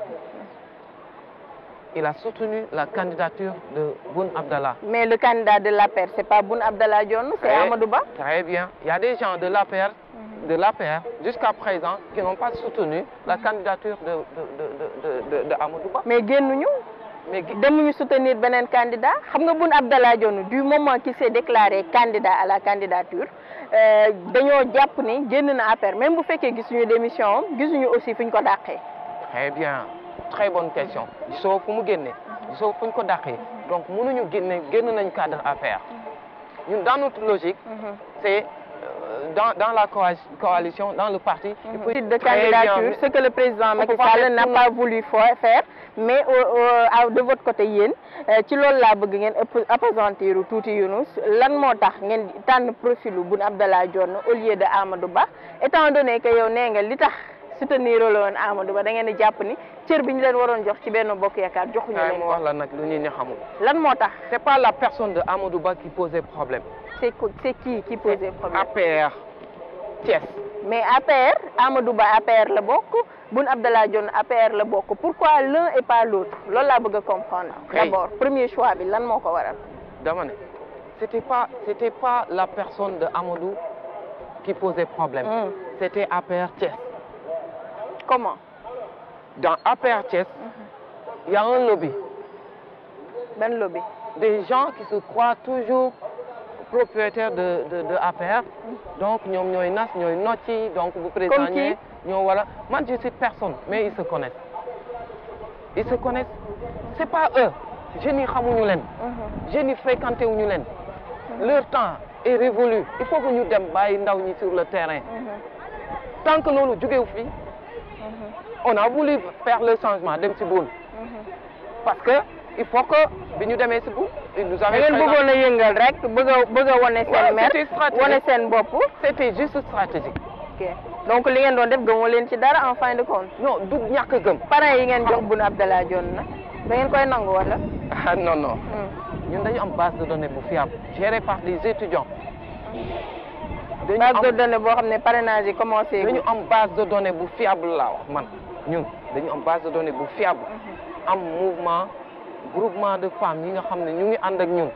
Speaker 2: Il a soutenu la candidature de Boun Abdallah.
Speaker 1: Mais le candidat de l'APR, c'est pas Boun Abdallah Dionne, c'est Amadou Ba.
Speaker 2: Très bien. Il y a des gens de l'APR, jusqu'à présent, qui n'ont pas soutenu la candidature de Amadou Ba.
Speaker 1: Mais génnuñu. Mais demuñu soutenir beneen candidat. Xam nga Boun Abdallah Dionne du moment qu'il s'est déclaré candidat à la candidature, dañoo jàpp ni génn na APR même bu fekkee gisuñu démission gisuñu aussi fuñ ko dàqee.
Speaker 2: Très bien. Très bonne question. gisoo fu mu génne gisoo fu ñu ko dàqee donc mënuñu génn nañ cadre APR ñun dans notre logique c'est dans la coalition dans le parti
Speaker 1: de candidature ce que le président Macky Sall n'a pas voulu faire mais de votre côté yéen ci loolu laa bëgg ngeen appesantir tuuti Younous lan moo tax ngeen tànn profilu Boun Abdallah Dionne au lieu de Amadou Ba étant donné que yow nee nga li tax soutenir la woon Amadou Ba da ngeen di jàpp ni cër bi ñu leen waroon jox ci Benno Bokk Yaakaar joxuñu leen ko.
Speaker 2: wax la nag lu ñuy xamul.
Speaker 1: lan moo tax.
Speaker 2: c'est pas la personne de Amadou Ba qui posait problème.
Speaker 1: c'est qui posait problème.
Speaker 2: APR Thiès.
Speaker 1: mais APR Amadou Ba APR la bokk Boun Abdallah Dionne APR la bokk pourquoi l'un et pas l'autre loolu laa bëgg a comprendre. d'abord premier choix bi lan moo ko waral.
Speaker 2: dama ne c'était pas la personne de Amadou qui posait problème. C'était APR Thiès.
Speaker 1: Comment?
Speaker 2: Dans APR Thiès, il y a un lobby.
Speaker 1: Ben lobby.
Speaker 2: Des gens qui se croient toujours propriétaires de APR. Donc, ñoom ñooy nas, ñooy nocci, donc vous présentez, ñoo voilà. Moi, je sais personne, mais ils se connaissent. Ils se connaissent. C'est pas eux. Je n'y xamuñu leen. Je n'y fréquenté wuñu leen. Leur temps est révolu. Il faut que ñu dem bàyyi ndaw ñi sur le terrain. tant que loolu jógewu fi on a voulu faire le changement dem ci Boun parce que il faut que bi ñu demee ci Boun il nous avait
Speaker 1: ngeen bëggoon a yëngal rek bëgg a wane seen maire wane seen bopp.
Speaker 2: c'était juste stratégique.
Speaker 1: ok donc li ngeen doon def gëmoo leen ci dara en fin de compte.
Speaker 2: non du ñàkk gëm.
Speaker 1: parrain yi ngeen jox Boun Abdallah Dionne na da ngeen koy nangu wala.
Speaker 2: ah non non. ñun dañu am base de données bu fiable gérée par des étudiants.
Speaker 1: base de données boo xam ne parrainage yi commencé.
Speaker 2: dañu am base de données bu fiable laa wax man ñun dañu am base de données bu fiable. am mouvement groupement de femmes yi nga xam ne ñu ngi ànd ak ñun.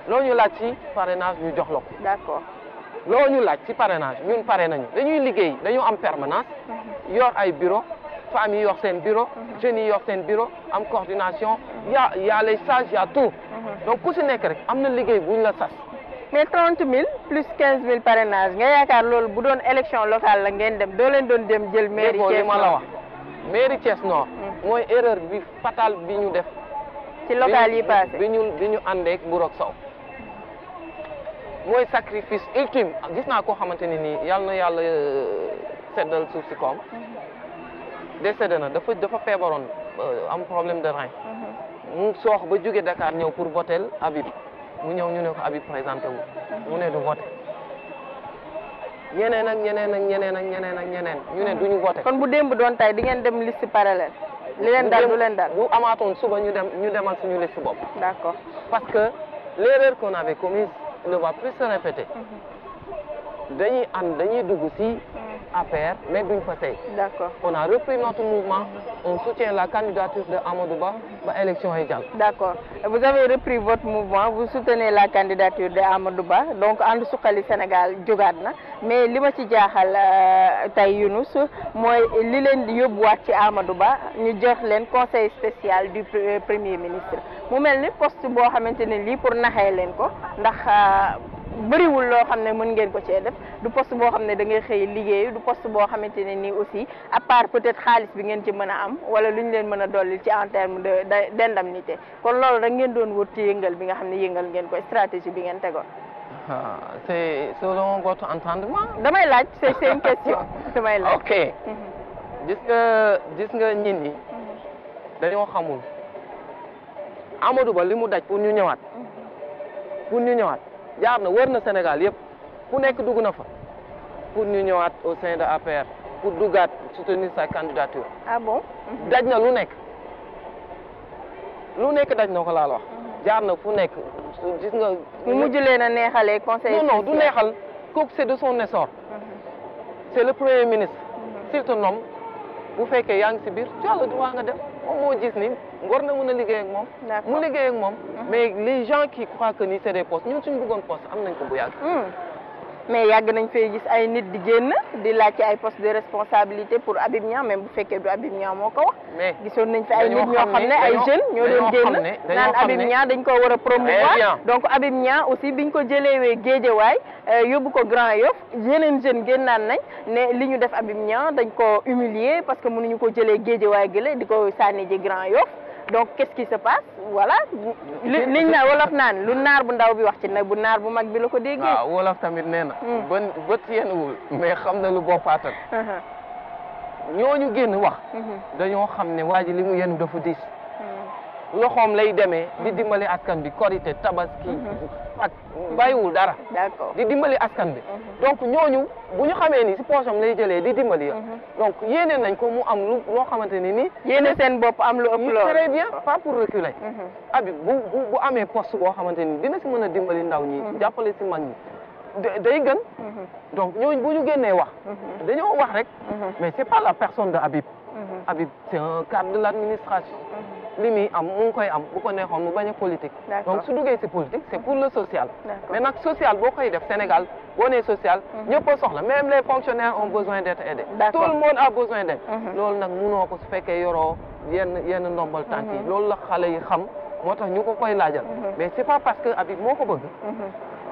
Speaker 2: loo ñu laaj ci parrainage ñu jox la ko.
Speaker 1: d'accord.
Speaker 2: loo ñu laaj ci parrainage ñun pare nañu dañuy liggéey dañu am permanence. yor ay bureau femmes yi yor seen bureau. jeunes yi yor seen bureau am coordination y a les sages y a tout. donc ku si nekk rek am na liggéey bu ñu la sas.
Speaker 1: mais 30 000 plus 15 000 parrainage nga yaakaar loolu bu doon élection locale la ngeen dem doo leen doon dem jël mairie Thiès
Speaker 2: ma la wax mairie Thiès Nord mooy erreur bi fatale bi ñu def
Speaker 1: ci local yi passé
Speaker 2: bi ñu àndeek Burok Sow mooy sacrifice ultime gis naa koo xamante ni nii yàlla na yàlla seddal suuf si koom décédé na dafa feebaroon am problème de rein mu soox ba jóge Dakar ñëw pour voter Habib mu ñëw ñu ne ko Habib présenté wu mu ne du voté ñeneen ak ñeneen ak ñeneen ak ñeneen ak ñeneen ñu ne duñu voté.
Speaker 1: kon bu démb doon tey di ngeen dem liste parallèle. li leen dal du leen dal
Speaker 2: bu amaatoon suba ñu demal suñu liste bopp.
Speaker 1: d'accord
Speaker 2: parce que l'erreur qu'on avait commise ne va plus se répéter. dañuy dugg ci APR mais duñ fa tey.
Speaker 1: d'accord
Speaker 2: on a repris notre mouvement on soutient la candidature de Amadou Ba élection yi jàll.
Speaker 1: d'accord vous avez repris votre mouvement vous soutenez la candidature de Amadou Ba donc ànd suqali Sénégal jógaat na mais li ma ci jaaxal tey Younouss mooy li leen di yóbbuwaat ci Amadou Ba ñu jox leen conseil spécial du premier ministre mu mel ni poste boo xamante ne lii pour naxee leen ko ndax. bëriwul loo xam ne mën ngeen ko cee def du poste boo xam ne da ngay xëy liggéey du poste boo xamante ne nii aussi à part peut-être xaalis bi ngeen ci mën a am wala lu ñu leen mën a dolli ci en terme d'indemnité kon loolu rek ngeen doon wut ci yëngal bi nga xam ne yëngal ngeen ko stratégie bi ngeen tegoon.
Speaker 2: c'est selon votre entendement.
Speaker 1: damay laaj c'est une question damay laaj.
Speaker 2: ok gis nga nit ñi dañoo xamul Amadou Ba li mu daj pour ñu ñëwaat jaar na wër na Sénégal yëpp ku nekk dugg na fa pour ñu ñëwaat au sein de APR pour duggaat soutenir sa candidature.
Speaker 1: ah bon.
Speaker 2: daj na lu nekk daj na ko laa la wax. jaar na fu nekk gis nga.
Speaker 1: mu mujj leen a neexalee conseil.
Speaker 2: non du neexal kooku c'est de son essor. c'est le premier ministre. s'il te nomme bu fekkee yaa ngi si biir tu as le droit nga def moom moo gis ni war na mën a liggéey ak moom. mu liggéey ak moom. mais les gens qui croient que ni c'est des postes ñun suñu bëggoon poste am nañ ko bu yàgg.
Speaker 1: mais yàgg nañ fay gis ay nit di génn di laaj ci ay postes de responsabilité pour Habib Niang même bu fekkee du Habib Niang moo ko wax.
Speaker 2: mais
Speaker 1: gisoon nañ fi ay nit ñoo xam ne ay jeunes ñoo doon génn naan Habib Niang dañ ko war a promouvoir donc Habib Niang aussi biñ ko jëleewee Guédiawaye yóbbu ko Grand Yoff yeneen jeunes génnaan nañ ne li ñu def Habib Niang dañ ko humilier parce que mënuñu ko jëlee Guédiawaye gële di ko sànni ji Grand Yoff donc qu'est-ce qui se passe voilà liñ na wolof naan lu naar bu ndaw bi wax ci nag bu naar bu mag bi la ko déggee.
Speaker 2: waaw wolof tamit nee na. bët yenn wul mais xam na lu boppaatal. ñooñu génn wax. dañoo xam ne waa ji li mu yenu dafa diis. loxoom lay demee di dimbali askan bi korité tabaski ak bàyyiwul dara.
Speaker 1: d'accord
Speaker 2: di dimbali askan bi. donc ñooñu bu ñu xamee ni si poosam lay jëlee di dimbali. donc yéene nañ ko mu am loo xamante ni nii.
Speaker 1: yéene seen bopp am lu ëpp loolu.
Speaker 2: très bien pas pour reculer. Habib bu amee poste boo xamante ni dina si mën a dimbali ndaw ñi. jàppale si mag ñi. day gën. donc ñooñu bu ñu génnee wax. dañoo wax rek. mais c'est pas la personne de Habib. Habib c'est un cadre de l'administration. li muy am mu ngi koy am bu ko neexoon mu bañ a politique. donc su duggee si politique c'est pour le social. mais nag social boo koy def Sénégal boo nee social. ñëpp a soxla même les fonctionnaires ont besoin d'être aidés. tout le monde a besoin d'aide. loolu nag munoo ko su fekkee yoroo yenn ndombal tànk yi. loolu la xale yi xam moo tax ñu ko koy laajal. mais c'est pas parce que Habib moo ko bëgg.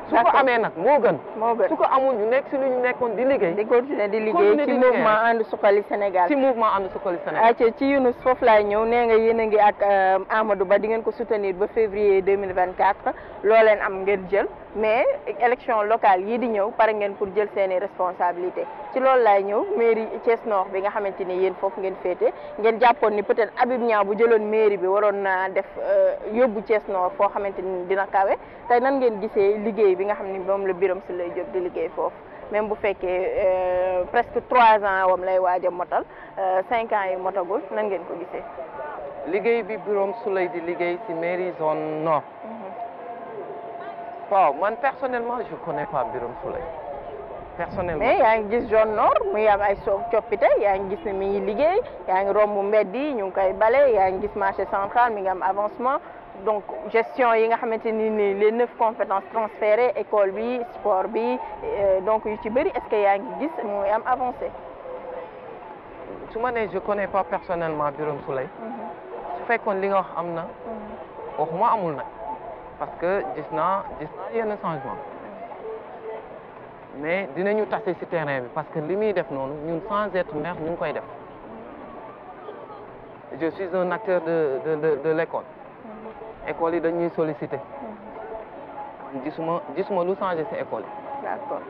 Speaker 2: su ko amee nag moo gën. su ko amul ñu nekk si lu ñu nekkoon di liggéey.
Speaker 1: di continuer di liggéey ci mouvement ànd suqali Sénégal.
Speaker 2: ci mouvement ànd suqali Sénégal.
Speaker 1: ci Younouss foofu laay ñëw nee nga yéen a ngi ak Amadou Ba di ngeen ko soutenir ba février 2024 loo leen am ngeen jël mais élection locale yi di ñëw pare ngeen pour jël seeni responsabilité ci loolu laay ñëw mairie Thiès Nord bi nga xamante ni yéen foofu ngeen féete ngeen jàppoon ni peut-être Habib Niang bu jëloon mairie bi waroon naa def yóbbu Thiès Nord foo xamante ni dina kawe tey nan ngeen gisee liggéey bi nga xam ni moom la Birame Souleye Diop di liggéey foofu même bu fekkee presque 3 ans wam lay waaj a motal 5 ans yi motagul nan ngeen ko gisee.
Speaker 2: liggéey bi Birame Souleye di liggéey ci mairie zone nord. waaw man personnellement je connais pas Birame Souleye personnellement.
Speaker 1: mais yaa ngi gis zone nord muy am ay coppite yaa ngi gis ne mi ngi liggéey yaa ngi romb mbedd yi ñu ngi koy bale yaa ngi gis marché central mi ngi am avancement donc gestion yi nga xamante ni les 9 compétences transférées école bi sport bi donc yu ci bëri est-ce que yaa ngi gis muy am avancé.
Speaker 2: su ma nee je connais pas personnellement Birame Souleye. su fekkoon li nga wax am na. waxuma amul nag. parce que gis naa yenn changement mais dinañu tase ci terrain bi parce que li muy def noonu ñun sans être maire ñu ngi koy def je suis un acteur de l'école école yi dañuy solliciter gisuma lu changé ci école yi.
Speaker 1: d'accord.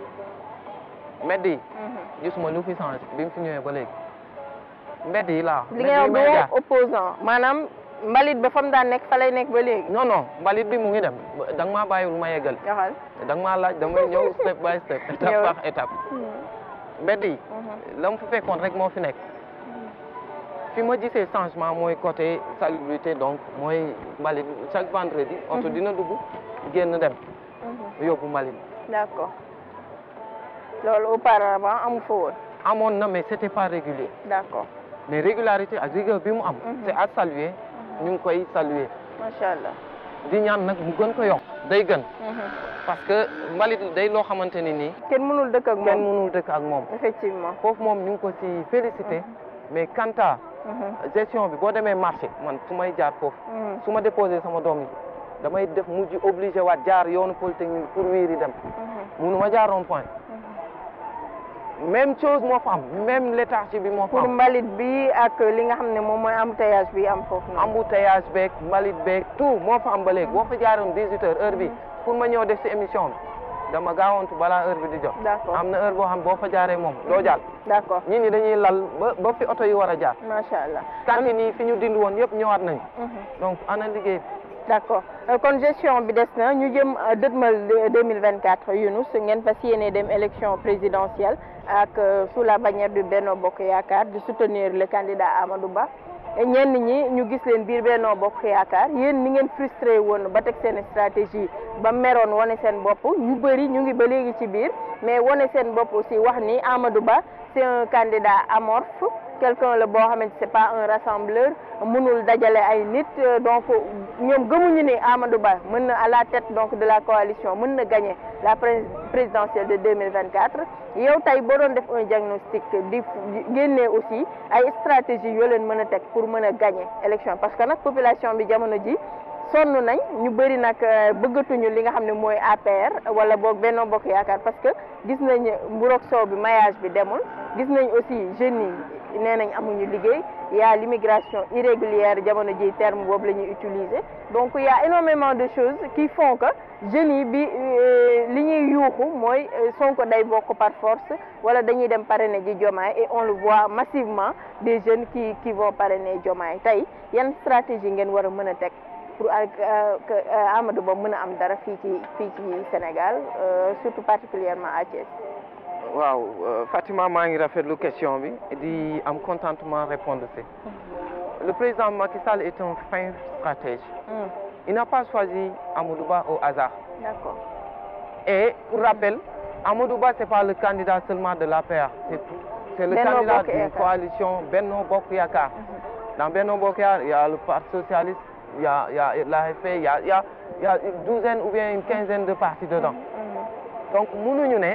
Speaker 2: mbedd yi. gisuma lu fi changé bi mu fi ñëwee ba léegi mbedd yi laa.
Speaker 1: li nga wax opposant maanaam. mbalit ba fa mu daan nekk fa lay nekk ba léegi.
Speaker 2: non non mbalit bi mu ngi dem da nga maa bàyyiwul ma yeggal.
Speaker 1: waxal
Speaker 2: da nga maa laaj damay ñëw step by step. étape par étape. mbedd yi. la mu fi fekkoon rek moo fi nekk. fi ma gisee changement mooy côté salubrité donc mooy mbalit chaque vendredi. oto dina dugg génn dem. yóbbu mbalit.
Speaker 1: d'accord loolu auparavant amu fa woon.
Speaker 2: amoon na mais c'était pas régulier.
Speaker 1: d'accord
Speaker 2: mais régularité ak rigueur bi mu am. c'est à saluer. ñu ngi koy saluer.
Speaker 1: macha allah.
Speaker 2: di ñaan nag mu gën ko yokk. day gën. parce que mbalit day loo xamante ni nii.
Speaker 1: kenn mënul dëkk ak moom
Speaker 2: kenn mënul dëkk ak moom.
Speaker 1: effectivement
Speaker 2: foofu moom ñu ngi ko ci félicité. mais quant à gestion bi boo demee marché man su may jaar foofu. su ma déposé sama doom yi damay def mujj obligé waat jaar yoonu polytechnique pour wiiri dem. munu ma jaar rond point. même chose moo fa am même léthargie bi moo fa am.
Speaker 1: pour mbalit bi ak li nga xam ne moom mooy embouteillage bi am foofu noonu.
Speaker 2: embouteillage beeg mbalit beeg tout moo fa am ba léegi boo fa jaaroon 18 heures heure bi pour ma ñëw def ci émission bi dama gaawantu balaa heure bi di jot.
Speaker 1: d'accord
Speaker 2: am na heure boo xam boo fa jaaree moom doo jàll.
Speaker 1: d'accord
Speaker 2: nit ñi dañuy lal ba fi oto yi war a jaar.
Speaker 1: macha allah.
Speaker 2: tànki nii fi ñu dindi woon yëpp ñëwaat nañu. donc ana liggéey bi.
Speaker 1: d'accord kon gestion bi des na ñu jëm dëgmal 2024 Younous ngeen fas yéene dem élection présidentielle ak sous la bannière du Benno Bokk Yaakaar di soutenir le candidat Amadou Ba ñenn ñi ñu gis leen biir Benno Bokk Yaakaar yéen ni ngeen frustré woon ba teg seen stratégie ba meroon wane seen bopp ñu bëri ñu ngi ba léegi ci biir mais wane seen bopp aussi wax ni Amadou Ba c'est un candidat amorphe quelqu'un la boo xamante c'est pas un rassembleur mënul dajale ay nit donc ñoom gëmuñu ni Amadou Ba mën na à la tête donc de la coalition mën na gagner la présidentielle de 2024 yow tey boo doon def un diagnostic di génnee aussi ay stratégie yoo leen mën a teg pour mën a gagner élection parce que nag population bi jamono ji sonn nañ ñu bëri nag bëggatuñu li nga xam ne mooy APR wala boog Benno Bokk Yaakaar parce que gis nañ mburoog soow bi maillage bi demul gis nañ aussi jeunes yi nee nañ amuñu liggéey y a l'immigration irrégulière jamono ji terme boobu la ñuy utiliser donc il y a énormément de choses qui font que jeunes yi bi li ñuy yuuxu mooy Sonko day bokk par force wala dañuy dem parrainer ji Diomaye et on le voit massivement des jeunes qui vont parrainer Diomaye tey yan stratégie ngeen war a mën a teg pour que Amadou Ba mën a am dara fii ci Sénégal surtout particulièrement à Thiès.
Speaker 2: waaw Fatima maa ngi rafetlu question bi di am contentement répondre ci. Le président Macky Sall est un fin stratège. Il n'a pas choisi Amadou Ba au hasard.
Speaker 1: D'accord.
Speaker 2: Et pour rappel, Amadou Ba c'est pas le candidat seulement de l'APR, c'est le candidat d'une coalition Benno Bokk Yaakaar. Dans Benno Bokk Yaakaar, il y a le Parti socialiste, il y a l'AFP, il y a une douzaine ou bien une quinzaine de partis dedans. Donc mënuñu ne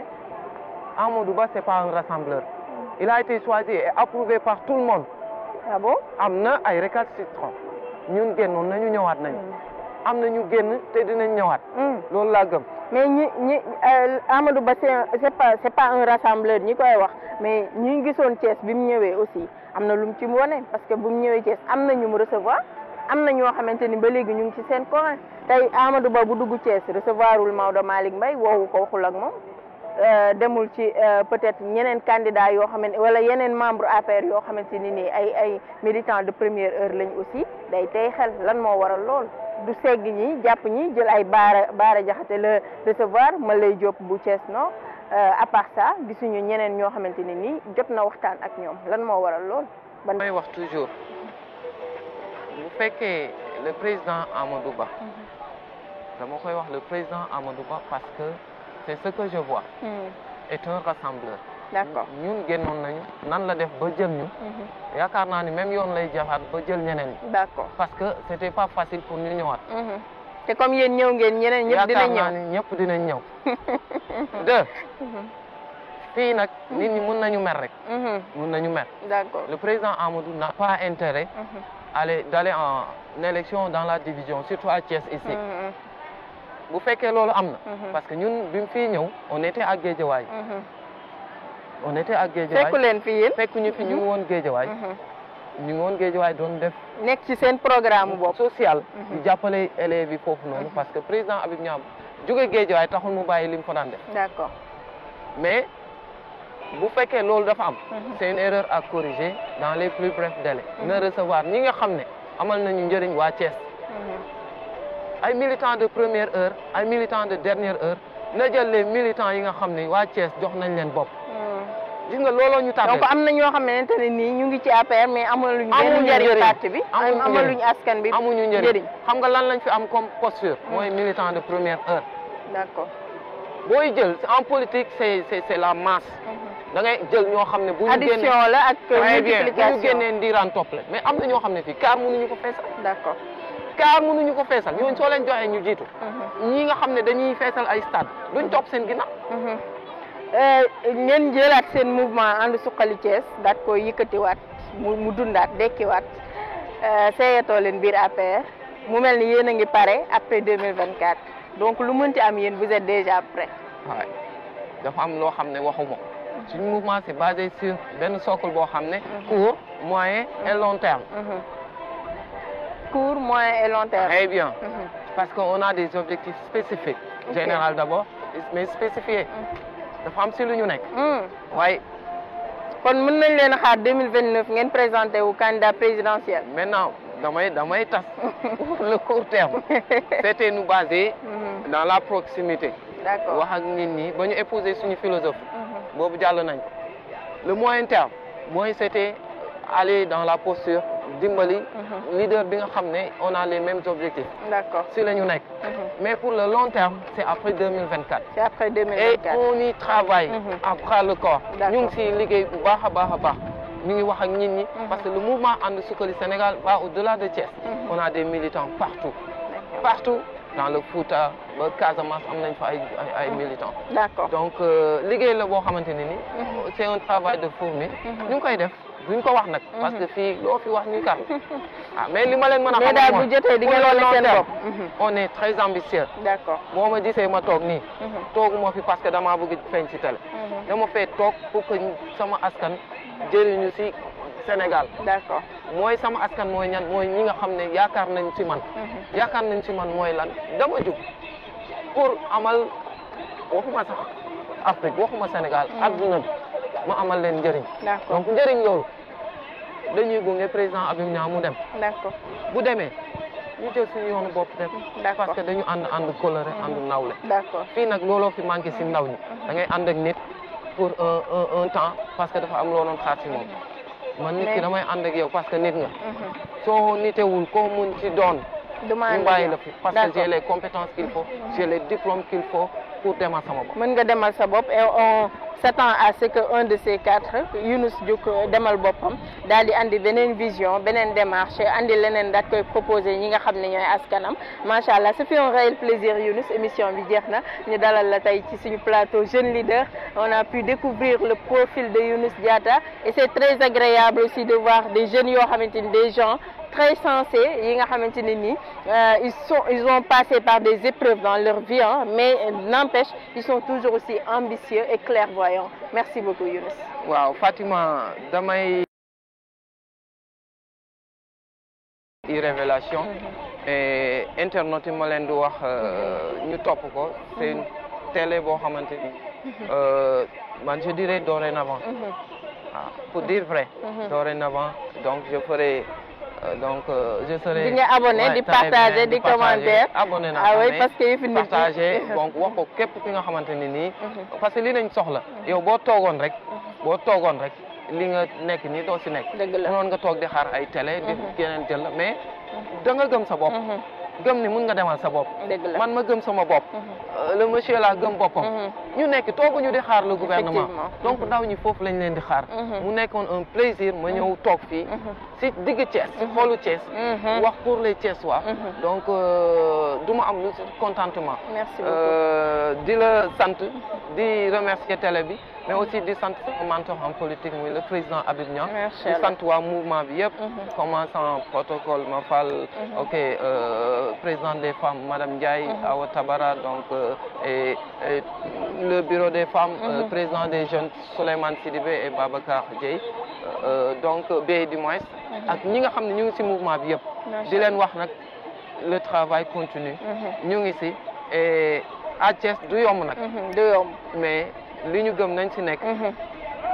Speaker 2: Amadou Ba c'est pas un rassembleur. Il a été choisi et approuvé par tout le monde.
Speaker 1: Ah bon?
Speaker 2: am na ay récalcitrants ñun génnoon nañu ñëwaat nañu. am na ñu génn te dinañ ñëwaat. loolu laa gëm.
Speaker 1: mais ñi Amadou Ba c'est pas un rassembleur ñi koy wax mais ñi gisoon Thiès bi mu ñëwee aussi am na lu mu ci wane parce que bu mu ñëwee Thiès am na ñu mu recevoir am na ñoo xamante ni ba léegi ñu ngi ci seen coin tey Amadou Ba bu dugg Thiès recevoirul Maodo Malick Mbaye woowu ko waxul ak moom demul ci peut-être ñeneen candidat yoo xamante wala yeneen membre APR yoo xamante ni nii ay militants de première heure lañ aussi day tey xel lan moo waral lool du segg ñi jàpp ñi jël ay baara jaxate le recevoir ma lay jóp bu Thiès non à part ça gisuñu ñeneen ñoo xamante ni nii jot na waxtaan ak ñoom lan moo waral lool.
Speaker 2: ban may wax toujours bu fekkee le président Amadou Ba dama koy wax le président Amadou Ba parce que c'est ce que je vois est un rassembleur.
Speaker 1: D'accord
Speaker 2: ñun génnoon nañu nan la def ba jël ñu yaakaar naa ni même yoon lay jaxaat ba jël ñeneen ñi.
Speaker 1: D'accord
Speaker 2: parce que c'était pas facile pour ñu ñëwaat.
Speaker 1: te comme yéen ñëw ngeen ñeneen ñëpp dinañ ñëw
Speaker 2: yaakaar naa ni ñëpp dinañ ñëw. deux fii nag nit ñi mun nañu mer rek. mun nañu mer.
Speaker 1: D'accord
Speaker 2: le président Amadou n'a pas intérêt d'aller en élection dans la division surtout à Thiès ici. bu fekkee loolu am na. parce que ñun bi mu fii ñëw on était à Guédiawaye. on était à Guédiawaye
Speaker 1: fekku leen fi yéen.
Speaker 2: fekkuñu fi ñu ngi woon Guédiawaye. ñu ngi woon Guédiawaye doon def.
Speaker 1: nekk ci seen programme bopp.
Speaker 2: social. di jàppale élèves yi foofu noonu. parce que président Habib Niang jóge Guédiawaye taxul mu bàyyi li mu fa daan def.
Speaker 1: D'accord
Speaker 2: mais bu fekkee loolu dafa am. c'est une erreur à corriger dans les plus brefs délais. na recevoir ñi nga xam ne amal nañu njëriñ waa Thiès. ay militants de première heure ay militants de dernière heure na jël les militants yi nga xam ne waa Thiès jox nañ leen bopp. gis nga looloo ñu tardé.
Speaker 1: donc am na ñoo xamante ne nii ñu ngi ci APR mais amaluñ benn njëriñ parti bi amaluñ askan bi
Speaker 2: amuñu njëriñ xam nga lan lañ fi am comme posture mooy militant de première heure.
Speaker 1: D'accord
Speaker 2: booy jël en politique c'est la masse. da ngay jël ñoo xam ne bu ñu génnee
Speaker 1: addition la ak multiplication
Speaker 2: bu ñu génnee ndiiraan topp la mais am na ñoo xam ne fii kaar mënuñu ko feesal.
Speaker 1: D'accord
Speaker 2: kaar mënuñu ko feesal ñooñu soo leen joxee ñu jiitu. ñii nga xam ne dañuy feesal ay stade duñ topp seen ginnaaw.
Speaker 1: ngeen jëlaat seen mouvement ànd suqali Thiès daat koy yëkkatiwaat mu dundaat dekkiwaat seeyatoo leen biir APR mu mel ni yéen a ngi pare après 2024 donc lu mënti am yéen vous êtes déjà prêt.
Speaker 2: waaw dafa am loo xam ne waxuma suñu mouvement c'est basé sur benn socle boo xam ne. court moyen et long terme.
Speaker 1: Court moyen et long terme.
Speaker 2: Très bien. Parce qu'on a des objectifs spécifiques. Général d'abord mais spécifiés. dafa am si lu ñu nekk. waaye.
Speaker 1: kon mën nañ leen a xaar 2029 ngeen présenté wu candidat présidentiel.
Speaker 2: maintenant damay tas pour le court terme. c'était nous baser dans la proximité.
Speaker 1: D'accord
Speaker 2: wax ak nit ñi ba ñu épouser suñu philosophie. boobu jàll nañ ko. le moyen terme mooy c'était aller dans la posture dimbali. leader bi nga xam ne on a les mêmes objectifs.
Speaker 1: D'accord
Speaker 2: si la ñu nekk. mais pour le long terme c'est après 2024.
Speaker 1: c'est après 2024
Speaker 2: et on y travaille. à bras le corps. ñu ngi si liggéey bu baax a baax. ñu ngi wax ak nit ñi. parce que le mouvement And Suxali Sénégal va au-delà de Thiès. on a des militants partout dans le Fouta ba Casamance am nañ fa ay militants.
Speaker 1: D'accord
Speaker 2: donc liggéey la boo xamante ne ni. c'est un travail de fourmi. ñu ngi koy def. duñ ko wax nag. parce que fii loo fi wax ñu kar mais li ma leen mën a.
Speaker 1: mais daal bu jotee di ngeen wane seen bopp.
Speaker 2: on est très ambitieux.
Speaker 1: D'accord
Speaker 2: boo ma gisee ma toog nii. tooguma fi parce que damaa bëgg feeñ ci télé. dama fee toog pour que sama askan jëriñu ci Sénégal.
Speaker 1: D'accord
Speaker 2: mooy sama askan mooy ñan mooy ñi nga xam ne yaakaar nañ ci man. yaakaar nañ ci man mooy lan dama jug pour amal waxuma sax Afrique waxuma Sénégal. adduna bi ma amal leen njëriñ.
Speaker 1: D'accord
Speaker 2: donc njëriñ loolu dañuy gunge président Habib Niang mu dem.
Speaker 1: D'accord
Speaker 2: bu demee ñu jël suñu yoonu bopp dem.
Speaker 1: D'accord
Speaker 2: parce que dañu ànd coloré ànd nawle.
Speaker 1: D'accord
Speaker 2: fii nag looloo fi manqué si ndaw ñi. da ngay ànd ak nit pour un temps parce que dafa am loo doon xaar si moom. man nit ki damay ànd ak yow parce que nit nga. soo nitewul koo mun ci doon. ñu bàyyi la fi parce que j'ai les compétences qu'il faut j'ai les diplômes qu'il faut pour demal sama bopp.
Speaker 1: mën nga demal sa bopp et on s'attend à ce que un de ces quatre Younouss Diouk demal boppam daal di andi beneen vision beneen démarche andi leneen daal koy proposer ñi nga xam ne ñooy askanam macha allah ce fut un réel plaisir Younouss émission bi jeex na ñu dalal la tey ci suñu plateau jeune leader on a pu découvrir le profil de Younouss Diatta et c'est très agréable aussi de voir des jeunes yoo xamante ni des gens très sensés yi nga xamante ne nii ils ont passé par des épreuves dans leur vie mais n'empêche ils sont toujours aussi ambitieux et clairvoyants merci beaucoup Younouss.
Speaker 2: waaw Fatima damay révélation et internautes yi ma leen di wax ñu topp ko c'est une télé boo xamante ni man je dirais dorénavant pour dire vrai dorénavant donc je ferai je serai.
Speaker 1: di nga abonné di partager di commenter.
Speaker 2: abonné naa
Speaker 1: ah oui parce que yëf nit
Speaker 2: partager donc wax ko képp ki nga xamante ni nii. parce que li nañ soxla. yow boo toogoon rek. li nga nekk nii doo si nekk.
Speaker 1: dëgg la
Speaker 2: mënoon nga toog di xaar ay télé. di keneen jël la mais da nga gëm sa bopp. gëm ni mun nga demal sa bopp. man ma gëm sama bopp. le monsieur la gëm boppam. ñu nekk tooguñu di xaar le gouvernement. donc ndaw ñi foofu lañ leen di xaar. mu nekkoon un plaisir ma ñëw toog fii. si digg Thiès. si xoolu Thiès. wax pour les Thiessois. donc du ma am lu contentement.
Speaker 1: merci beaucoup.
Speaker 2: di la sant di remercier télé bi. mais aussi di sant sama mentor en politique muy le président Habib Niang. di sant waa mouvement bi yëpp. commençant protocole Mafal. ok président des femmes Madame Ndiaye. Awa Tabara donc et le bureau des femmes. président des jeunes Souleymane Sidibé et Babacar Dieye. donc Bey du moins. ak ñi nga xam ne ñu ngi ci mouvement bi yëpp. di leen wax nag le travail continue. ñu ngi ci et à Thiès du yomb nag.
Speaker 1: du yomb
Speaker 2: mais. li ñu gëm nañ ci nekk.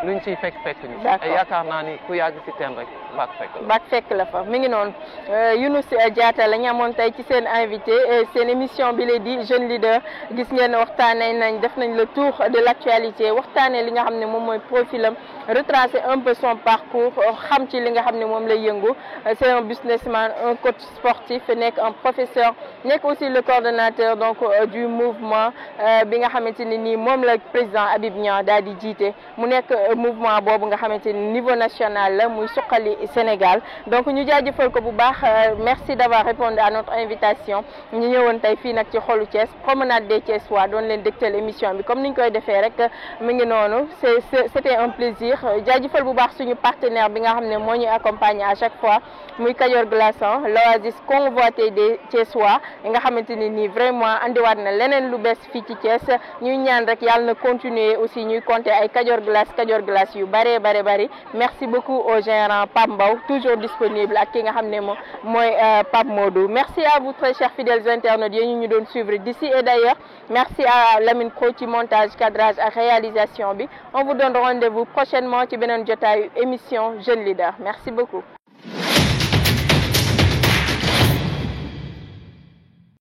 Speaker 2: luñ ciy fekk ñu.
Speaker 1: d'accord
Speaker 2: yaakaar naa ni ku yàgg ci teen rek baat fekk
Speaker 1: la fa mi ngi noonu Younous Diatta la ñu amoon tey ci seen invité seen émission bi la di jeune leader gis ngeen waxtaanee nañ def nañ le tour de l'actualité waxtaanee li nga xam ne moom mooy profilam retracer un peu son parcours xam ci li nga xam ne moom lay yëngu c'est un businessman un coach sportif nekk un professeur nekk aussi le coordonnateur donc du mouvement bi nga xamante ni nii moom la président Habib Niang daal di jiite mu nekk mouvement boobu nga xamante ni niveau national la muy suqali Sénégal donc ñu jaajëfal ko bu baax merci d'avoir répondu à notre invitation ñu ñëwoon tey fii nag ci xolu Thiès promenade des Thiessois doon leen dégtal émission bi comme niñ koy defee rek mi ngi noonu c'était un plaisir jaajëfal bu baax suñu partenaire bi nga xam ne moo ñuy accompagner à chaque fois muy Kajoor Glaçons l'oasis convoité des Thiessois nga xamante ni nii vraiment andiwaat na leneen lu bees fii ci Thiès ñuy ñaan rek yàlla na continuer aussi ñuy compter ay Kajoor Glace yu bari merci beaucoup au gérant Pape Mbaw toujours disponible ak ki nga xam ne mooy Pape Modou merci à vous très chers fidèles internautes yéen ñu doon suivre d'ici et d'ailleurs merci à Lamine Pro ci montage cadrage ak réalisation bi on vous donne rendez-vous prochainement ci beneen jotaayu émission Jeune Leader merci beaucoup